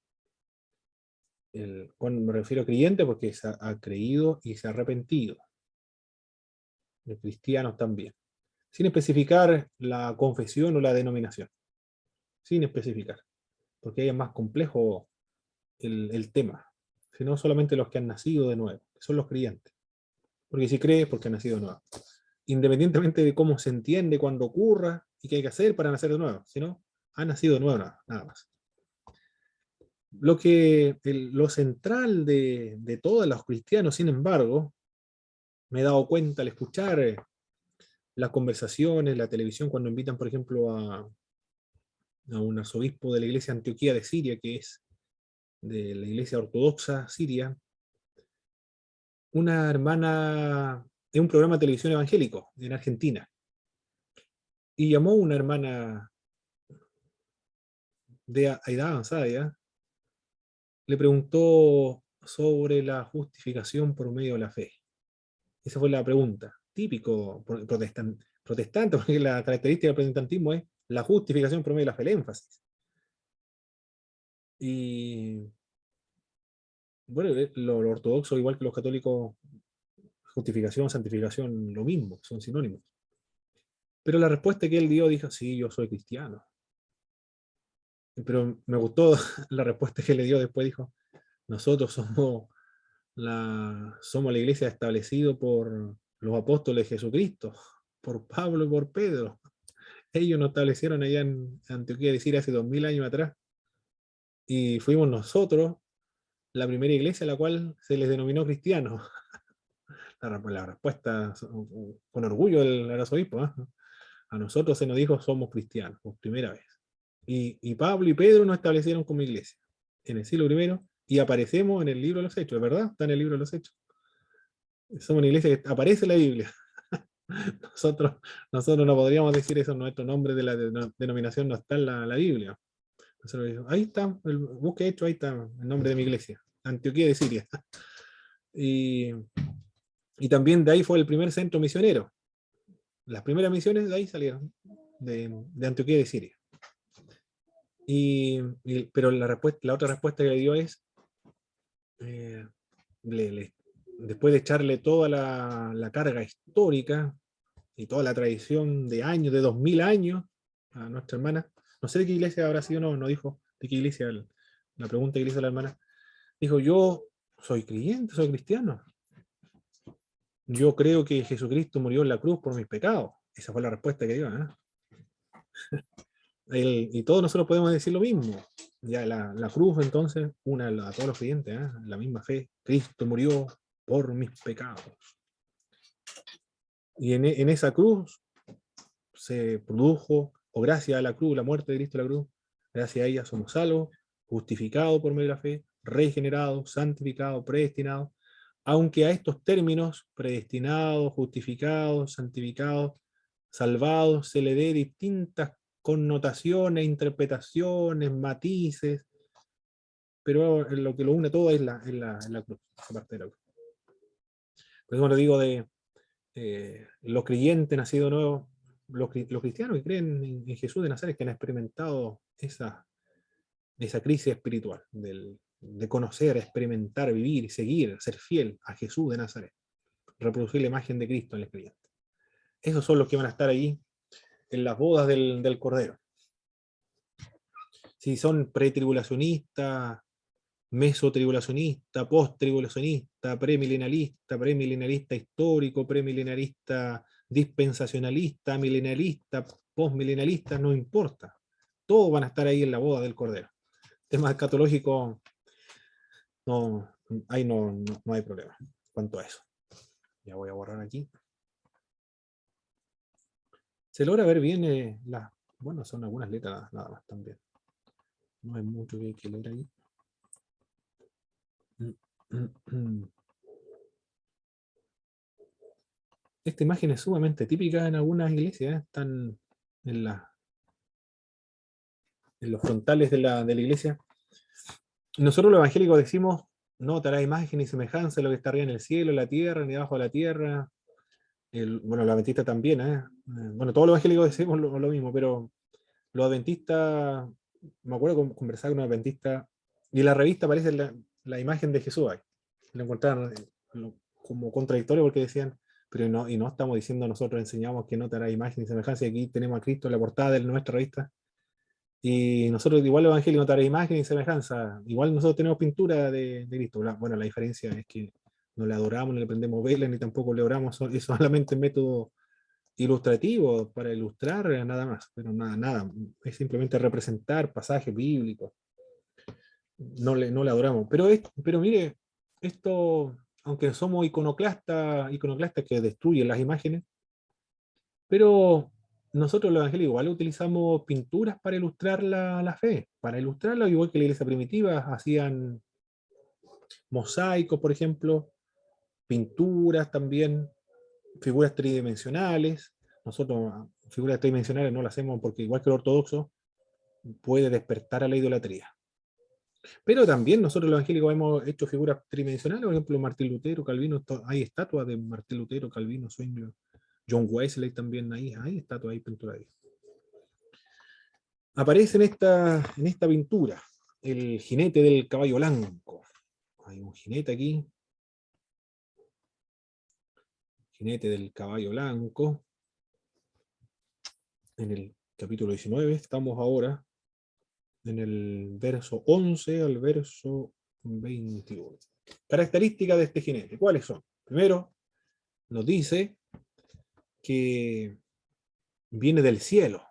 S1: Cuando me refiero a creyente, porque se ha creído y se ha arrepentido. De cristianos también. Sin especificar la confesión o la denominación. Sin especificar. Porque ahí es más complejo el tema. Sino solamente los que han nacido de nuevo, que son los creyentes. Porque si crees, porque han nacido de nuevo. Independientemente de cómo se entiende, cuando ocurra y qué hay que hacer para nacer de nuevo. Si no, ha nacido de nuevo, nada más. Lo central de todos los cristianos, sin embargo, me he dado cuenta al escuchar las conversaciones, la televisión, cuando invitan, por ejemplo, a un arzobispo de la iglesia de Antioquía de Siria, que es de la iglesia ortodoxa siria, una hermana, de un programa de televisión evangélico en Argentina, y llamó a una hermana de edad avanzada ya, le preguntó sobre la justificación por medio de la fe. Esa fue la pregunta. Típico protestante, porque la característica del protestantismo es la justificación por medio de la fe, el énfasis. Y bueno, lo ortodoxo, igual que los católicos, justificación, santificación, lo mismo, son sinónimos. Pero la respuesta que él dio, dijo, sí, yo soy cristiano. Pero me gustó la respuesta que le dio después, dijo, nosotros somos la iglesia establecida por los apóstoles de Jesucristo, por Pablo y por Pedro. Ellos nos establecieron allá en Antioquía de Siria hace 2000 años atrás. Y fuimos nosotros la primera iglesia a la cual se les denominó cristianos. La respuesta con orgullo del arzobispo. ¿Eh? A nosotros se nos dijo somos cristianos, por primera vez. Y Pablo y Pedro nos establecieron como iglesia en el siglo I y aparecemos en el libro de los Hechos, ¿verdad? Está en el libro de los Hechos. Somos una iglesia que aparece en la Biblia. Nosotros no podríamos decir eso, nuestro nombre de la denominación no está en la Biblia. Nosotros decimos, ahí está, busque Hechos, ahí está el nombre de mi iglesia, Antioquía de Siria. Y también de ahí fue el primer centro misionero. Las primeras misiones de ahí salieron, de Antioquía de Siria. Pero la otra respuesta que le dio es, después de echarle toda la carga histórica y toda la tradición de años, de 2000 años, a nuestra hermana, no sé de qué iglesia habrá sido, no dijo de qué iglesia, la pregunta que le hizo la hermana, dijo, yo soy creyente, soy cristiano. Yo creo que Jesucristo murió en la cruz por mis pecados. Esa fue la respuesta que dio. Y todos nosotros podemos decir lo mismo. Ya la cruz, entonces, a todos los creyentes, la misma fe. Cristo murió por mis pecados. Y en esa cruz se produjo, o gracias a la cruz, la muerte de Cristo en la cruz, gracias a ella somos salvos, justificados por medio de la fe, regenerados, santificados, predestinados. Aunque a estos términos, predestinados, justificados, santificados, salvados, se le dé distintas connotaciones, interpretaciones, matices, pero lo que lo une todo es la cruz, esa parte de la cruz. Por eso lo digo de los creyentes nacidos nuevos, los cristianos que creen en Jesús de Nazaret, que han experimentado esa crisis espiritual de conocer, experimentar, vivir, seguir, ser fiel a Jesús de Nazaret. Reproducir la imagen de Cristo en el creyente. Esos son los que van a estar ahí en las bodas del Cordero. Si son pretribulacionistas, mesotribulacionista, posttribulacionista, premilenarista histórico, premilenarista dispensacionalista, milenarista, postmilenarista, no importa. Todos van a estar ahí en la boda del Cordero. Temas escatológicos, ahí no hay problema en cuanto a eso. Ya voy a borrar aquí. Se logra ver bien bueno, son algunas letras nada más también. No hay mucho que hay que leer ahí. Esta imagen es sumamente típica en algunas iglesias, están en los frontales de la iglesia. Nosotros los evangélicos decimos, no te hará imagen ni semejanza de lo que está arriba en el cielo, en la tierra, ni debajo de la tierra. Bueno, los adventistas también, bueno, todos los evangélicos decimos lo mismo, pero los adventistas, me acuerdo conversar con un adventista, y en la revista aparece la imagen de Jesús ahí. Lo encontraron como contradictorio porque decían, pero no estamos diciendo nosotros, enseñamos que no te hará imagen ni semejanza, y aquí tenemos a Cristo en la portada de nuestra revista, y nosotros igual el Evangelio no te hará imagen ni semejanza, igual nosotros tenemos pintura de Cristo. Bueno, la diferencia es que no le adoramos, no le prendemos velas, ni tampoco le oramos, es solamente método ilustrativo, para ilustrar nada más, pero nada, es simplemente representar pasajes bíblicos, no le adoramos. Pero mire, esto, aunque somos iconoclastas que destruyen las imágenes, pero nosotros los evangélicos igual utilizamos pinturas para ilustrar la fe, para ilustrarla, igual que la iglesia primitiva, hacían mosaicos, por ejemplo, pinturas también, figuras tridimensionales. Nosotros figuras tridimensionales no las hacemos porque igual que el ortodoxo puede despertar a la idolatría. Pero también nosotros los evangélicos hemos hecho figuras tridimensionales, por ejemplo Martín Lutero, Calvino, hay estatuas de Martín Lutero, Calvino, Zwingli, John Wesley también, hay estatuas, hay pinturas ahí. Aparece en esta pintura el jinete del caballo blanco. Hay un jinete aquí. Jinete del caballo blanco. En el capítulo 19 estamos ahora en el verso 11 al verso 21. Características de este jinete, ¿cuáles son? Primero, nos dice que viene del cielo.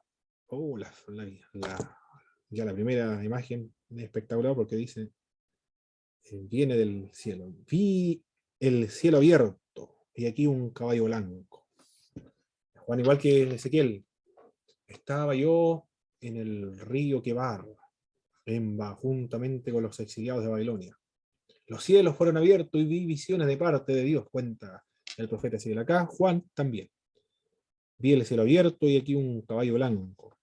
S1: Oh, ya la primera imagen es espectacular porque dice, viene del cielo. Vi el cielo abierto y aquí un caballo blanco. Juan, igual que Ezequiel, estaba yo en el río Quebar, juntamente con los exiliados de Babilonia. Los cielos fueron abiertos y vi visiones de parte de Dios, cuenta el profeta Ezequiel. Acá Juan también. Vi el cielo abierto y aquí un caballo blanco.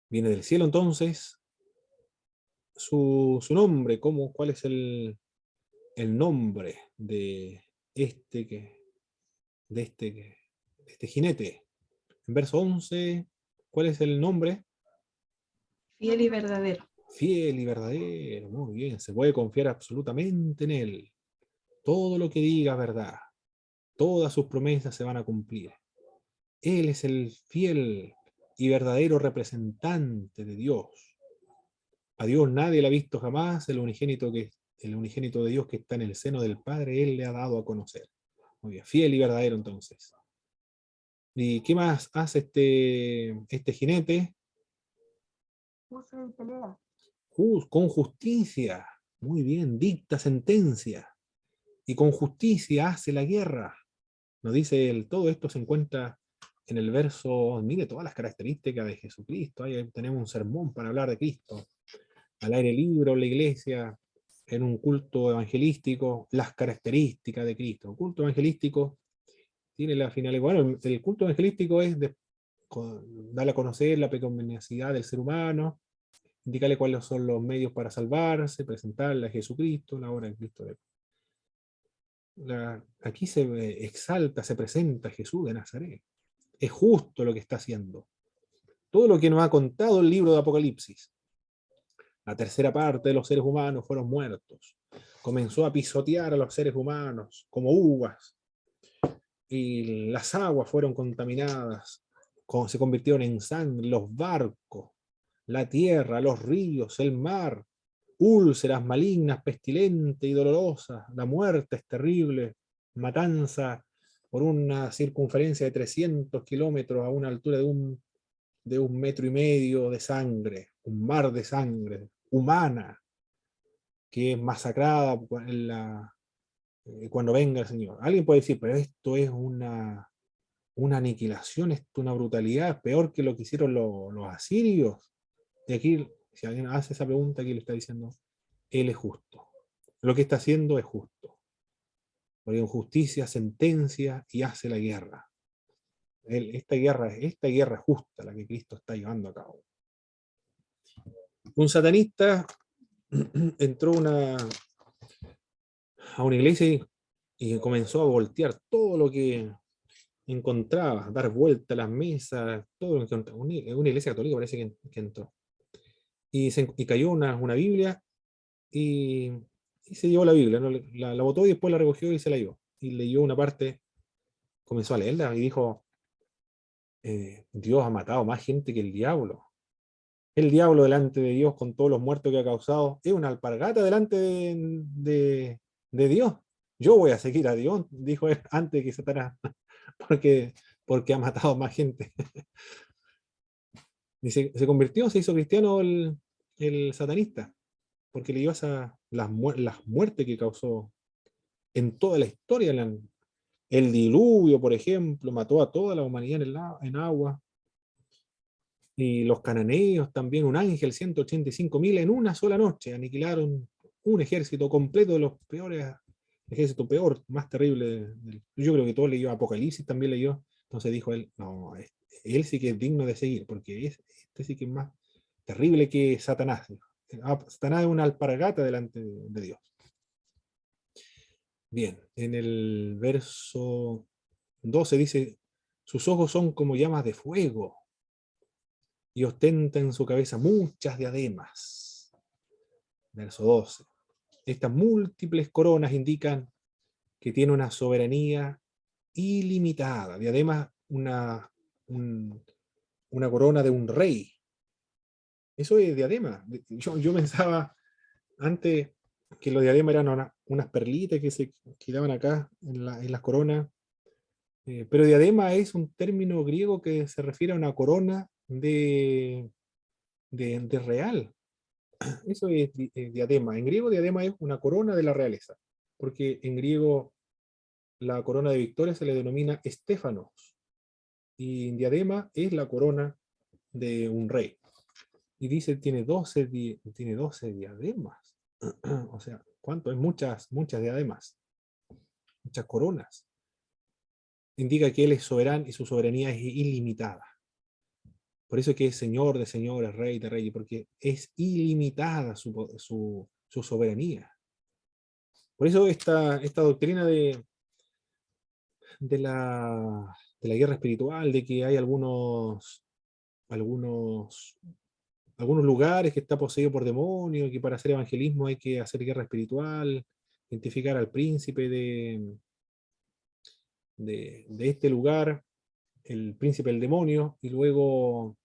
S1: Viene del cielo entonces. Su nombre, ¿cuál es el nombre de este jinete? En verso 11, ¿cuál es el nombre?
S2: Fiel y verdadero.
S1: Fiel y verdadero, muy bien, se puede confiar absolutamente en él. Todo lo que diga es verdad, todas sus promesas se van a cumplir. Él es el fiel y verdadero representante de Dios. A Dios nadie le ha visto jamás, el unigénito de Dios que está en el seno del Padre, Él le ha dado a conocer. Muy bien, fiel y verdadero entonces. ¿Y qué más hace este jinete?
S3: Juicio y pelea.
S1: Con justicia, muy bien, dicta sentencia. Y con justicia hace la guerra. Nos dice él, todo esto se encuentra en el verso, mire todas las características de Jesucristo. Ahí tenemos un sermón para hablar de Cristo. Al aire libre, la iglesia, en un culto evangelístico, las características de Cristo. El culto evangelístico tiene la finalidad, bueno, el culto evangelístico es darle a conocer la pecaminosidad del ser humano, indicarle cuáles son los medios para salvarse, presentarle a Jesucristo, la obra de Cristo. Aquí se exalta, se presenta Jesús de Nazaret. Es justo lo que está haciendo. Todo lo que nos ha contado el libro de Apocalipsis. La tercera parte de los seres humanos fueron muertos. Comenzó a pisotear a los seres humanos como uvas. Y las aguas fueron contaminadas, se convirtieron en sangre, los barcos, la tierra, los ríos, el mar, úlceras malignas, pestilentes y dolorosas, la muerte es terrible, matanza por una circunferencia de 300 kilómetros a una altura de 1,5 metros de sangre, un mar de sangre humana, que es masacrada cuando venga el Señor. Alguien puede decir, pero esto es una aniquilación, esto es una brutalidad, peor que lo que hicieron los asirios. Y aquí, si alguien hace esa pregunta, aquí le está diciendo, Él es justo. Lo que está haciendo es justo. Porque en justicia sentencia y hace la guerra. Esta guerra es justa, la que Cristo está llevando a cabo. Un satanista entró a una iglesia y comenzó a voltear todo lo que encontraba, dar vuelta a las mesas, todo lo que encontraba. Una iglesia católica parece que entró. Y cayó una Biblia y se llevó la Biblia, ¿no? La botó y después la recogió y se la llevó. Y leyó una parte, comenzó a leerla y dijo, Dios ha matado más gente que el diablo. El diablo delante de Dios con todos los muertos que ha causado es una alpargata delante de Dios. Yo voy a seguir a Dios, dijo él antes que Satanás, porque ha matado más gente. Y se convirtió, se hizo cristiano el satanista, porque le dio las muertes que causó en toda la historia. El diluvio, por ejemplo, mató a toda la humanidad en agua. Y los cananeos también, un ángel, 185.000 en una sola noche, aniquilaron un ejército completo de los peores, ejército peor, más terrible. Yo creo que todo leyó Apocalipsis, también leyó. Entonces dijo él, no, él sí que es digno de seguir, porque este sí que es más terrible que Satanás. Satanás es una alpargata delante de Dios. Bien, en el verso 12 dice, sus ojos son como llamas de fuego y ostenta en su cabeza muchas diademas. Verso 12. Estas múltiples coronas indican que tiene una soberanía ilimitada. Diadema, una corona de un rey. Eso es diadema. Yo pensaba antes que los diademas eran unas perlitas que se quedaban acá en las coronas. Pero diadema es un término griego que se refiere a una corona de real. Eso es diadema. En griego, diadema es una corona de la realeza, porque en griego la corona de victoria se le denomina estéfanos, y diadema es la corona de un rey. Y dice, tiene 12 diademas. O sea, ¿cuánto? Es muchas diademas, muchas coronas. Indica que Él es soberano y su soberanía es ilimitada. Por eso que es Señor de señores, Rey de reyes, porque es ilimitada su soberanía. Por eso esta doctrina de la guerra espiritual, de que hay algunos lugares que está poseído por demonios, que para hacer evangelismo hay que hacer guerra espiritual, identificar al príncipe de este lugar, el príncipe del demonio, y luego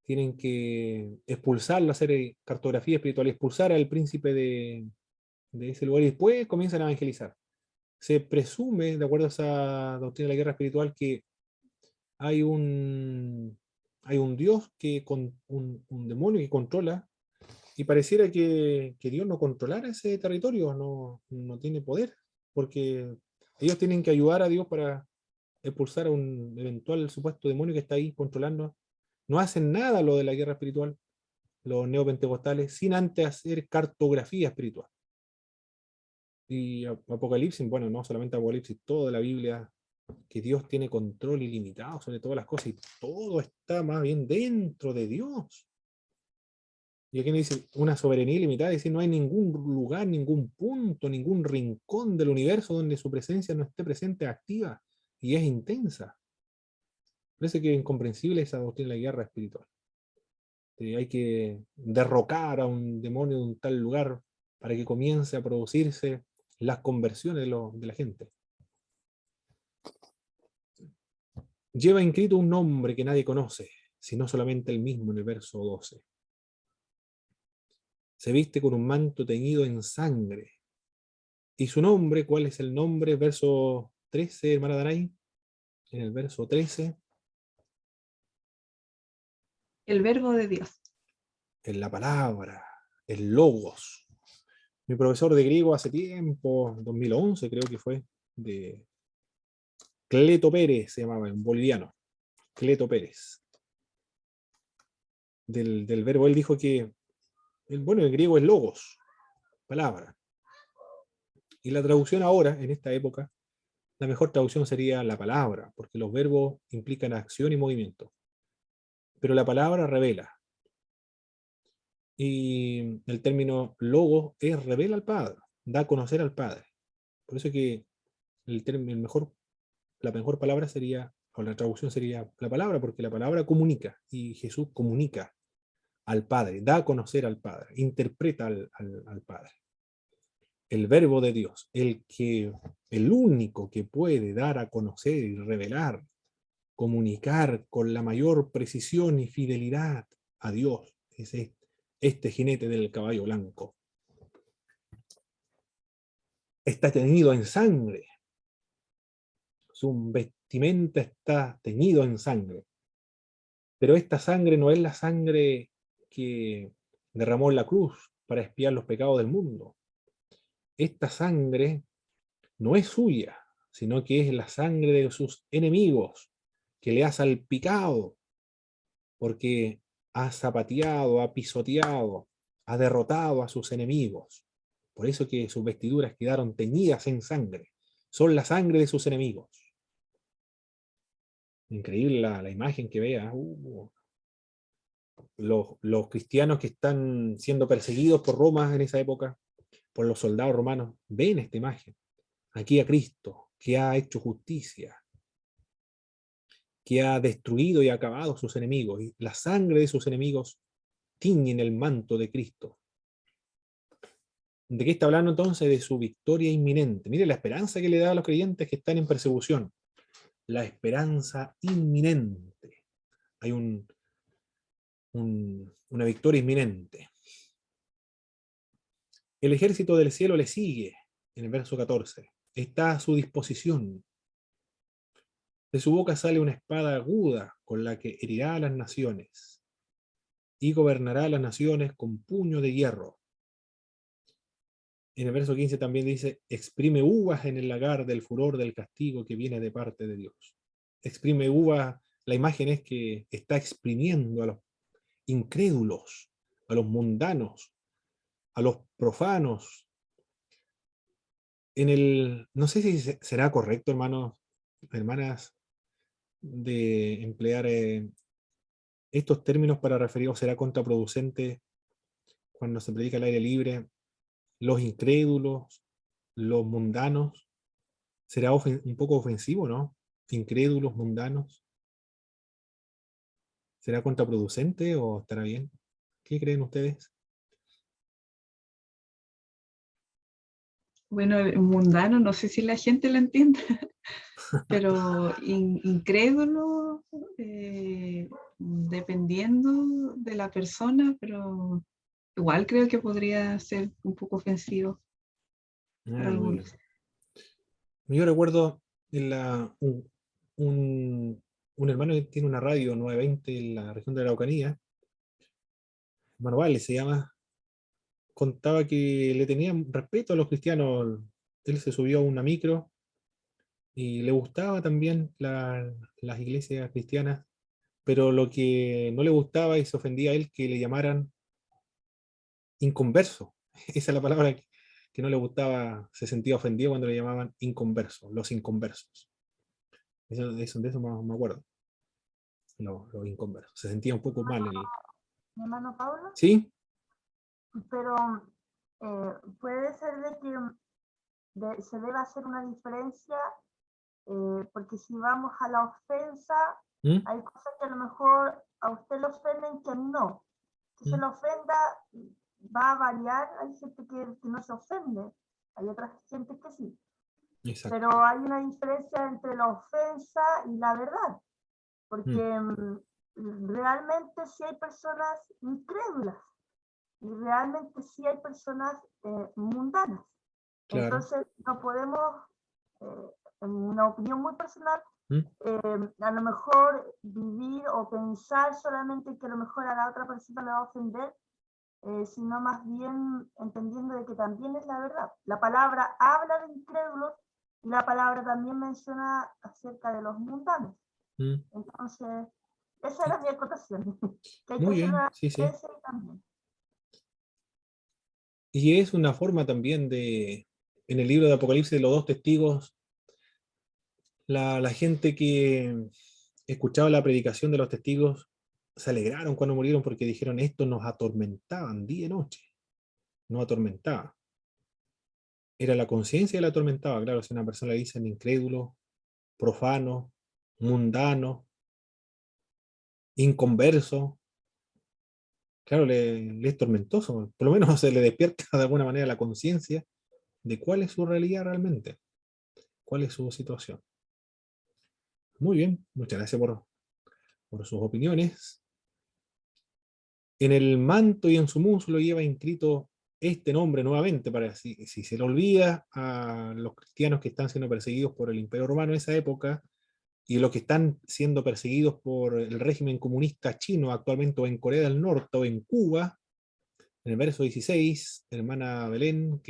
S1: tienen que expulsarlo, hacer cartografía espiritual, expulsar al príncipe de ese lugar, y después comienzan a evangelizar. Se presume, de acuerdo a esa doctrina de la guerra espiritual, que hay un Dios, un demonio que controla, y pareciera que Dios no controlara ese territorio, no tiene poder, porque ellos tienen que ayudar a Dios para expulsar a un eventual supuesto demonio que está ahí controlando. No hacen nada lo de la guerra espiritual, los neopentecostales, sin antes hacer cartografía espiritual. Y Apocalipsis, bueno, no solamente Apocalipsis, toda la Biblia, que Dios tiene control ilimitado sobre todas las cosas, y todo está más bien dentro de Dios. Y aquí me dice una soberanía ilimitada, es decir, no hay ningún lugar, ningún punto, ningún rincón del universo donde su presencia no esté presente, activa, y es intensa. Parece que es incomprensible esa doctrina de la guerra espiritual. hay que derrocar a un demonio de un tal lugar para que comience a producirse las conversiones de la gente. Lleva inscrito un nombre que nadie conoce, sino solamente el mismo en el verso 12. Se viste con un manto teñido en sangre. ¿Y su nombre? ¿Cuál es el nombre? Verso 13, hermana Danay. En el verso 13.
S2: El verbo de Dios.
S1: En la palabra, el logos. Mi profesor de griego hace tiempo, 2011 creo que fue, de Cleto Pérez se llamaba, un boliviano. Cleto Pérez. Del verbo, él dijo que, bueno, el griego es logos, palabra. Y la traducción ahora, en esta época, la mejor traducción sería la palabra, porque los verbos implican acción y movimiento. Pero la palabra revela. Y el término logos es revela al Padre, da a conocer al Padre. Por eso que la mejor palabra sería, o la traducción sería la palabra, porque la palabra comunica, y Jesús comunica al Padre, da a conocer al Padre, interpreta al Padre. El verbo de Dios, el único que puede dar a conocer y revelar, comunicar con la mayor precisión y fidelidad a Dios, es este jinete del caballo blanco. Está teñido en sangre. Su vestimenta está teñido en sangre. Pero esta sangre no es la sangre que derramó en la cruz para expiar los pecados del mundo. Esta sangre no es suya, sino que es la sangre de sus enemigos, que le ha salpicado, porque ha zapateado, ha pisoteado, ha derrotado a sus enemigos. Por eso que sus vestiduras quedaron teñidas en sangre. Son la sangre de sus enemigos. Increíble la imagen que vea. Los cristianos que están siendo perseguidos por Roma en esa época, por los soldados romanos, ven esta imagen. Aquí a Cristo, que ha hecho justicia, que ha destruido y acabado a sus enemigos. Y la sangre de sus enemigos tiñe en el manto de Cristo. ¿De qué está hablando entonces? De su victoria inminente. Mire la esperanza que le da a los creyentes que están en persecución. La esperanza inminente. Hay una victoria inminente. El ejército del cielo le sigue, en el verso 14. Está a su disposición. De su boca sale una espada aguda con la que herirá a las naciones y gobernará a las naciones con puño de hierro. En el verso 15 también dice, exprime uvas en el lagar del furor del castigo que viene de parte de Dios. Exprime uvas, la imagen es que está exprimiendo a los incrédulos, a los mundanos, a los profanos. No sé si será correcto, hermanos, hermanas, de emplear estos términos para referir, o será contraproducente cuando se predica al aire libre, los incrédulos, los mundanos. Será un poco ofensivo, ¿no? Incrédulos, mundanos. ¿Será contraproducente o estará bien? ¿Qué creen ustedes?
S2: Bueno, el mundano, no sé si la gente lo entiende, pero incrédulo, dependiendo de la persona, pero igual creo que podría ser un poco ofensivo para
S1: Muy bien.
S2: algunos.
S1: Yo recuerdo un hermano que tiene una radio 920 en la región de la Araucanía, hermano Vale se llama, contaba que le tenían respeto a los cristianos. Él se subió a una micro y le gustaba también las iglesias cristianas, pero lo que no le gustaba y se ofendía a él que le llamaran inconverso. Esa es la palabra que no le gustaba, se sentía ofendido cuando le llamaban inconverso, los inconversos. De eso me acuerdo, los inconversos. Se sentía un poco mal.
S3: Mi hermano Pablo,
S1: ¿Sí?
S3: pero puede ser de que se deba hacer una diferencia, porque si vamos a la ofensa,
S1: ¿Mm?
S3: hay cosas que a lo mejor a usted le ofenden que a mí no. que se le ofenda va a variar. Hay gente que no se ofende, hay otras gente que sí.
S1: Exacto.
S3: Pero hay una diferencia entre la ofensa y la verdad, porque realmente sí hay personas incrédulas y realmente sí hay personas mundanas.
S1: Claro.
S3: Entonces no podemos, en una opinión muy personal, a lo mejor vivir o pensar solamente que a lo mejor a la otra persona le va a ofender, sino más bien entendiendo de que también es la verdad. La palabra habla de incrédulos y la palabra también menciona acerca de los mundanos. Entonces, esa era mi acotación. Que hay
S1: Muy
S3: que hacer
S1: bien,
S3: una
S1: sí, sí.
S3: diferencia también.
S1: Y es una forma también de, en el libro de Apocalipsis de los dos testigos, la gente que escuchaba la predicación de los testigos se alegraron cuando murieron porque dijeron, esto nos atormentaban día y noche, nos atormentaba. Era la conciencia que la atormentaba, claro, si una persona le dicen incrédulo, profano, mundano, inconverso, claro, le es tormentoso, por lo menos se le despierta de alguna manera la conciencia de cuál es su realidad realmente, cuál es su situación. Muy bien, muchas gracias por sus opiniones. En el manto y en su muslo lleva inscrito este nombre nuevamente, para si se le olvida a los cristianos que están siendo perseguidos por el Imperio Romano en esa época, y los que están siendo perseguidos por el régimen comunista chino actualmente, o en Corea del Norte o en Cuba, en el verso 16, hermana Belén,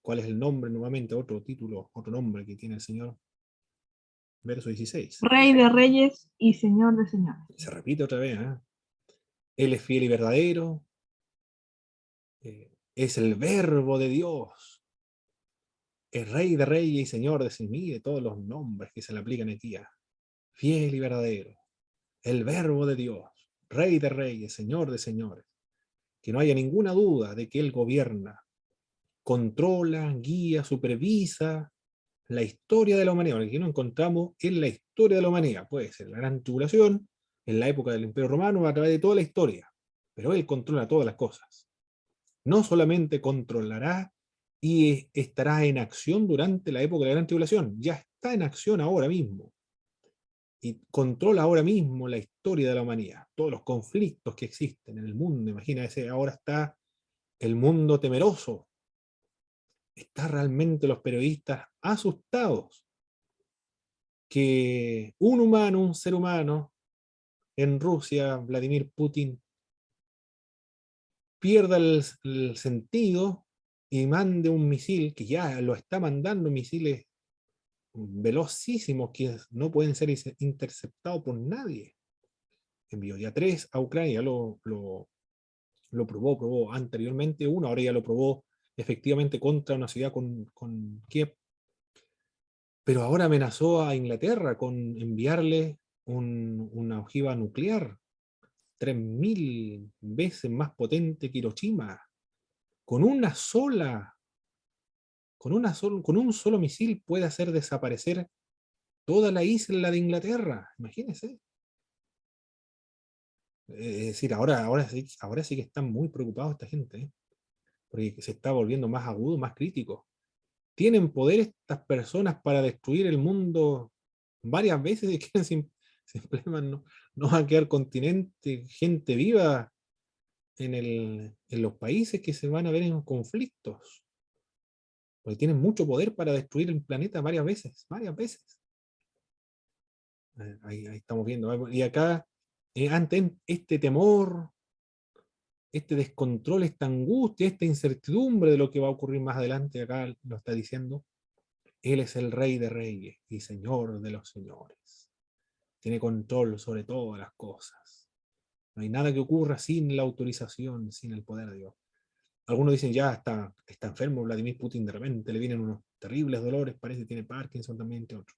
S1: ¿cuál es el nombre nuevamente? Otro título, otro nombre que tiene el Señor. Verso 16.
S2: Rey de reyes y Señor de señores.
S1: Se repite otra vez, ¿eh? Él es fiel y verdadero, es el verbo de Dios, es Rey de reyes y Señor de señores. Mire todos los nombres que se le aplican aquí. Fiel y verdadero, el verbo de Dios, Rey de reyes, Señor de señores. Que no haya ninguna duda de que Él gobierna, controla, guía, supervisa la historia de la humanidad. Aquí nos encontramos en la historia de la humanidad. Puede ser la gran tribulación, en la época del Imperio Romano, a través de toda la historia. Pero Él controla todas las cosas. No solamente controlará y estará en acción durante la época de la gran tribulación, ya está en acción ahora mismo. Y controla ahora mismo la historia de la humanidad, todos los conflictos que existen en el mundo. Imagínense, ahora está el mundo temeroso. Está realmente los periodistas asustados que un humano, un ser humano, en Rusia, Vladimir Putin, pierda el sentido y mande un misil, que ya lo está mandando, misiles velocísimos que no pueden ser interceptados por nadie. Envió ya 3 a Ucrania, lo probó anteriormente uno, ahora ya lo probó efectivamente contra una ciudad con Kiev, pero ahora amenazó a Inglaterra con enviarle una ojiva nuclear 3000 veces más potente que Hiroshima, con con un solo misil puede hacer desaparecer toda la isla de Inglaterra, imagínense. Es decir, ahora sí que están muy preocupados esta gente, ¿eh? Porque se está volviendo más agudo, más crítico. ¿Tienen poder estas personas para destruir el mundo varias veces y quieren simplemente no va a quedar continente, gente viva en los países que se van a ver en conflictos? Porque tienen mucho poder para destruir el planeta varias veces, varias veces. Ahí estamos viendo. Y acá, ante este temor, este descontrol, esta angustia, esta incertidumbre de lo que va a ocurrir más adelante, acá lo está diciendo, Él es el Rey de reyes y Señor de los señores. Tiene control sobre todas las cosas. No hay nada que ocurra sin la autorización, sin el poder de Dios. Algunos dicen, ya está enfermo Vladimir Putin, de repente le vienen unos terribles dolores, parece que tiene Parkinson también, entre otros.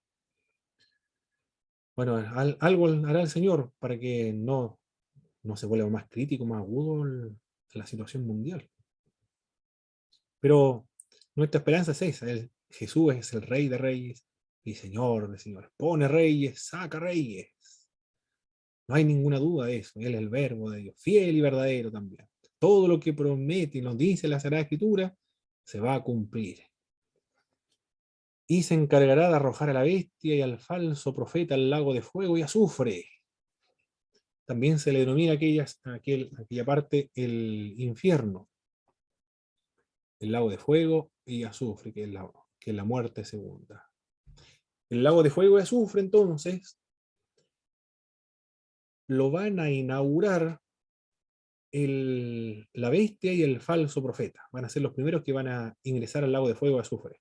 S1: Bueno, algo hará el Señor para que no se vuelva más crítico, más agudo la situación mundial. Pero nuestra esperanza es esa, Jesús es el Rey de reyes y Señor de señores. Pone reyes, saca reyes. No hay ninguna duda de eso. Él es el verbo de Dios, fiel y verdadero también. Todo lo que promete y nos dice la Sagrada Escritura se va a cumplir. Y se encargará de arrojar a la bestia y al falso profeta al lago de fuego y azufre. También se le denomina aquella parte el infierno, el lago de fuego y azufre, que es la muerte segunda. El lago de fuego y azufre, entonces, lo van a inaugurar la bestia y el falso profeta. Van a ser los primeros que van a ingresar al lago de fuego y azufre.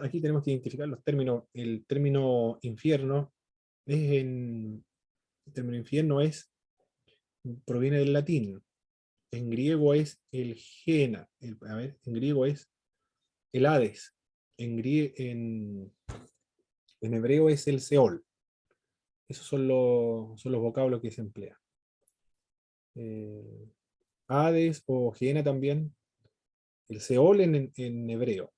S1: Aquí tenemos que identificar los términos. El término infierno el término infierno proviene del latín. En griego es el Gena. En griego es el Hades. En hebreo es el Seol. Esos son los vocablos que se emplean. Hades o Gehenna también. El Seol en hebreo.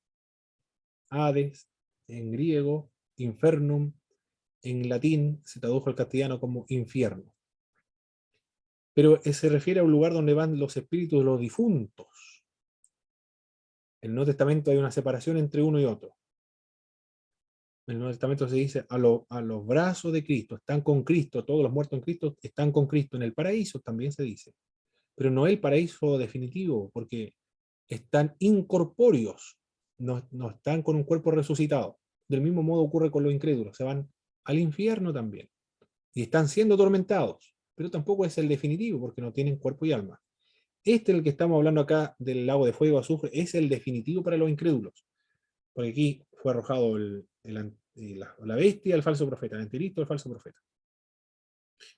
S1: Hades en griego. Infernum en latín se tradujo al castellano como infierno. Pero se refiere a un lugar donde van los espíritus de los difuntos. En el Nuevo Testamento hay una separación entre uno y otro. En el Nuevo Testamento se dice a los brazos de Cristo, están con Cristo, todos los muertos en Cristo están con Cristo en el paraíso, también se dice. Pero no el paraíso definitivo, porque están incorpóreos, no están con un cuerpo resucitado. Del mismo modo ocurre con los incrédulos, se van al infierno también. Y están siendo atormentados, pero tampoco es el definitivo, porque no tienen cuerpo y alma. El que estamos hablando acá del lago de fuego azufre es el definitivo para los incrédulos. Porque aquí fue arrojado la bestia, el falso profeta, el anticristo, el falso profeta.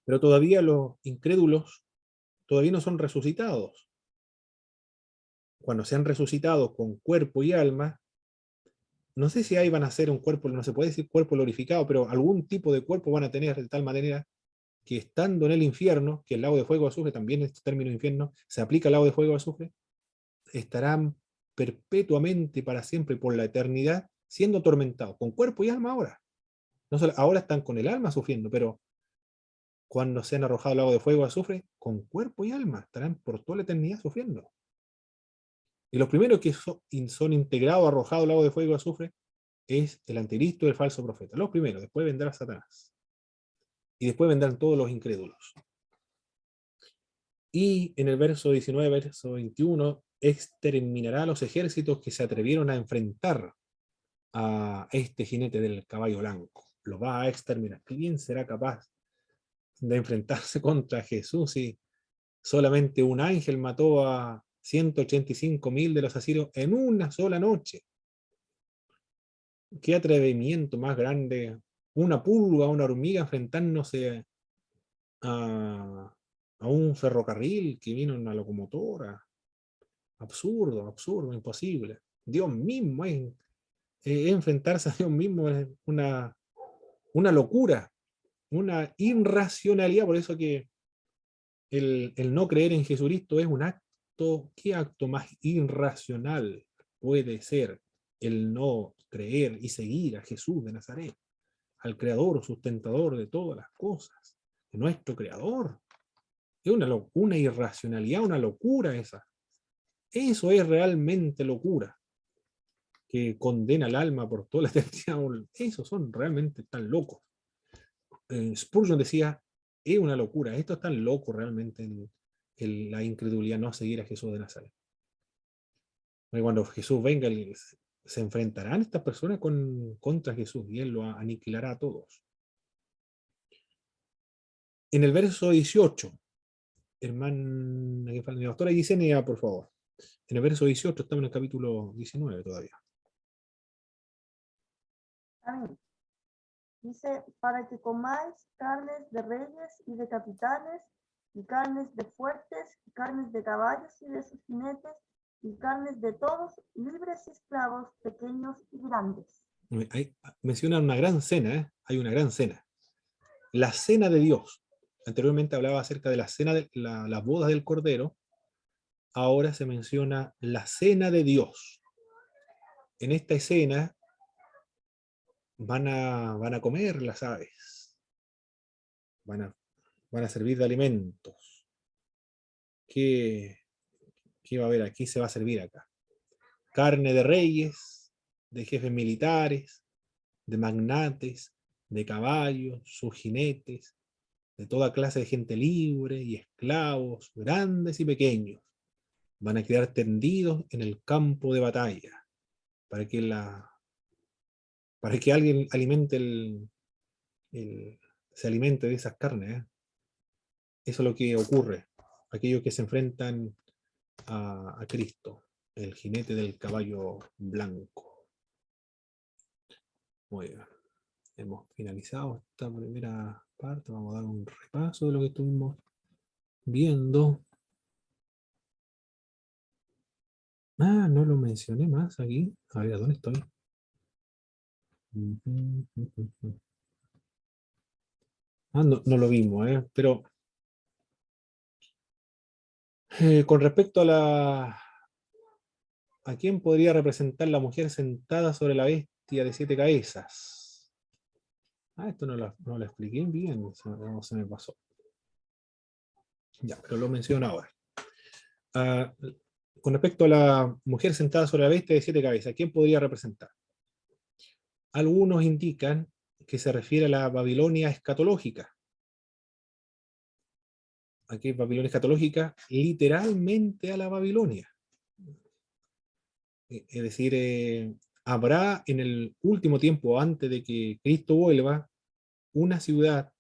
S1: Pero todavía los incrédulos todavía no son resucitados. Cuando sean resucitados con cuerpo y alma, no sé si ahí van a ser un cuerpo, no se puede decir cuerpo glorificado, pero algún tipo de cuerpo van a tener de tal manera que estando en el infierno, que el lago de fuego azufre, también este término infierno, se aplica al lago de fuego azufre, estarán perpetuamente para siempre por la eternidad siendo atormentados, con cuerpo y alma ahora. No solo, ahora están con el alma sufriendo, pero cuando sean arrojados al lago de fuego azufre, con cuerpo y alma, estarán por toda la eternidad sufriendo. Y los primeros que son integrados, arrojados al lago de fuego azufre, es el anticristo y el falso profeta. Los primeros, después vendrá Satanás. Y después vendrán todos los incrédulos. Y en el verso 19, verso 21, exterminará a los ejércitos que se atrevieron a enfrentar a este jinete del caballo blanco. Lo va a exterminar. ¿Quién será capaz de enfrentarse contra Jesús si solamente un ángel mató a 185.000 de los asirios en una sola noche? ¿Qué atrevimiento más grande? Una pulga, una hormiga enfrentándose a un ferrocarril que vino en una locomotora. Absurdo, absurdo, imposible. Dios mismo, enfrentarse a Dios mismo es una locura, una irracionalidad. Por eso que el no creer en Jesucristo es un acto. ¿Qué acto más irracional puede ser el no creer y seguir a Jesús de Nazaret, al creador, sustentador de todas las cosas, de nuestro creador? Es una irracionalidad, una locura esa. Eso es realmente locura, que condena al alma por toda la eternidad. Esos son realmente tan locos. Spurgeon decía, es una locura, esto es tan loco realmente la incredulidad, no seguir a Jesús de Nazaret. Porque cuando Jesús venga, se enfrentarán estas personas contra Jesús y Él lo aniquilará a todos. En el verso 18, hermana doctora Gisenia, por favor. En el verso 18, estamos en el capítulo 19 todavía.
S3: Amén. Dice, para que comáis carnes de reyes y de capitanes, y carnes de fuertes, y carnes de caballos y de sus jinetes, y carnes de todos, libres y esclavos, pequeños y grandes.
S1: Ahí menciona una gran cena, ¿eh? Hay una gran cena. La cena de Dios. Anteriormente hablaba acerca de la cena de las bodas del Cordero. Ahora se menciona la cena de Dios. En esta escena van a comer las aves. van a servir de alimentos. ¿Qué va a haber aquí? Se va a servir acá. Carne de reyes, de jefes militares, de magnates, de caballos, sus jinetes, de toda clase de gente libre y esclavos, grandes y pequeños. Van a quedar tendidos en el campo de batalla para que alguien alimente se alimente de esas carnes. Eso es lo que ocurre. Aquellos que se enfrentan a Cristo, el jinete del caballo blanco. Muy bien. Hemos finalizado esta primera parte. Vamos a dar un repaso de lo que estuvimos viendo. No lo mencioné más aquí. A ver, ¿dónde estoy? No lo vimos, pero con respecto ¿a quién podría representar la mujer sentada sobre la bestia de 7 cabezas? Esto no lo expliqué bien, se me pasó. Ya, pero lo menciono ahora. Con respecto a la mujer sentada sobre la bestia de 7 cabezas, ¿quién podría representar? Algunos indican que se refiere a la Babilonia escatológica. Aquí Babilonia escatológica, literalmente a la Babilonia. Es decir, habrá en el último tiempo, antes de que Cristo vuelva, una ciudad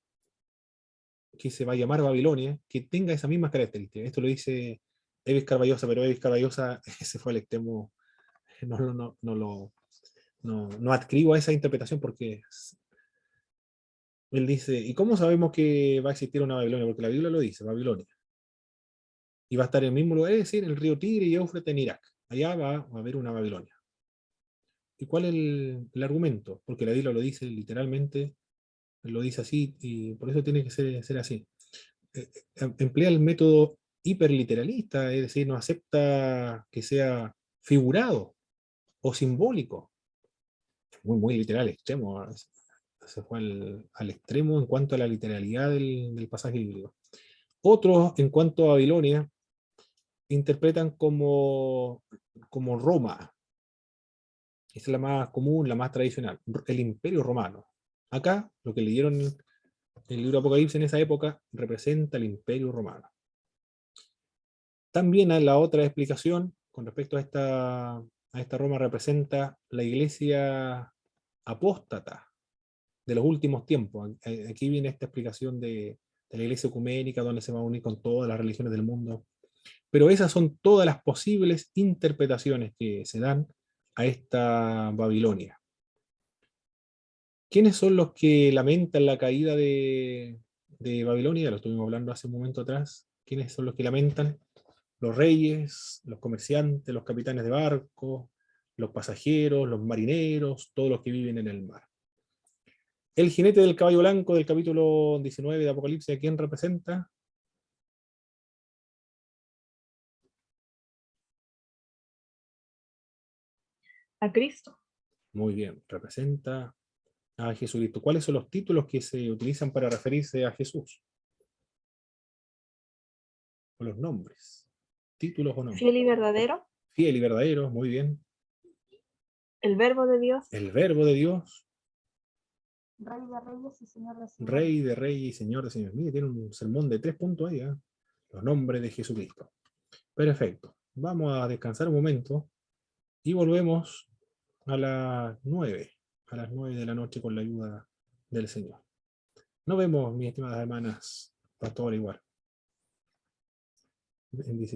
S1: que se va a llamar Babilonia, que tenga esas mismas características. Esto lo dice Evis Carballosa, pero Evis Carballosa se fue al extremo, no adscribo a esa interpretación porque él dice, ¿y cómo sabemos que va a existir una Babilonia? Porque la Biblia lo dice, Babilonia. Y va a estar en el mismo lugar, es decir, el río Tigre y Éufrates en Irak. Allá va a haber una Babilonia. ¿Y cuál es el argumento? Porque la Biblia lo dice literalmente, lo dice así, y por eso tiene que ser así. Emplea el método hiperliteralista, es decir, no acepta que sea figurado o simbólico. Muy literal, extremo. Se fue al extremo en cuanto a la literalidad del pasaje bíblico. Otros, en cuanto a Babilonia, interpretan como Roma. Esa es la más común, la más tradicional, el Imperio Romano. Acá, lo que leyeron en el libro Apocalipsis en esa época, representa el Imperio Romano. También hay la otra explicación, con respecto a esta Roma, representa la iglesia apóstata de los últimos tiempos. Aquí viene esta explicación de la iglesia ecuménica, donde se va a unir con todas las religiones del mundo. Pero esas son todas las posibles interpretaciones que se dan a esta Babilonia. ¿Quiénes son los que lamentan la caída de Babilonia? Lo estuvimos hablando hace un momento atrás. ¿Quiénes son los que lamentan? Los reyes, los comerciantes, los capitanes de barco, los pasajeros, los marineros, todos los que viven en el mar. El jinete del caballo blanco del capítulo 19 de Apocalipsis, ¿a quién representa?
S2: A Cristo.
S1: Muy bien, representa a Jesucristo. ¿Cuáles son los títulos que se utilizan para referirse a Jesús? O los nombres. Títulos o nombres.
S2: Fiel y verdadero.
S1: Fiel y verdadero, muy bien.
S2: El verbo de Dios.
S1: El verbo de Dios.
S3: Rey de reyes y señor de señores.
S1: Rey de reyes y señor de señores. Mire, tiene un sermón de 3 puntos ahí. Los nombres de Jesucristo. Perfecto. Vamos a descansar un momento y volvemos a las 9. A las 9 de la noche con la ayuda del Señor. Nos vemos, mis estimadas hermanas. Pastor igual. Bendiciones.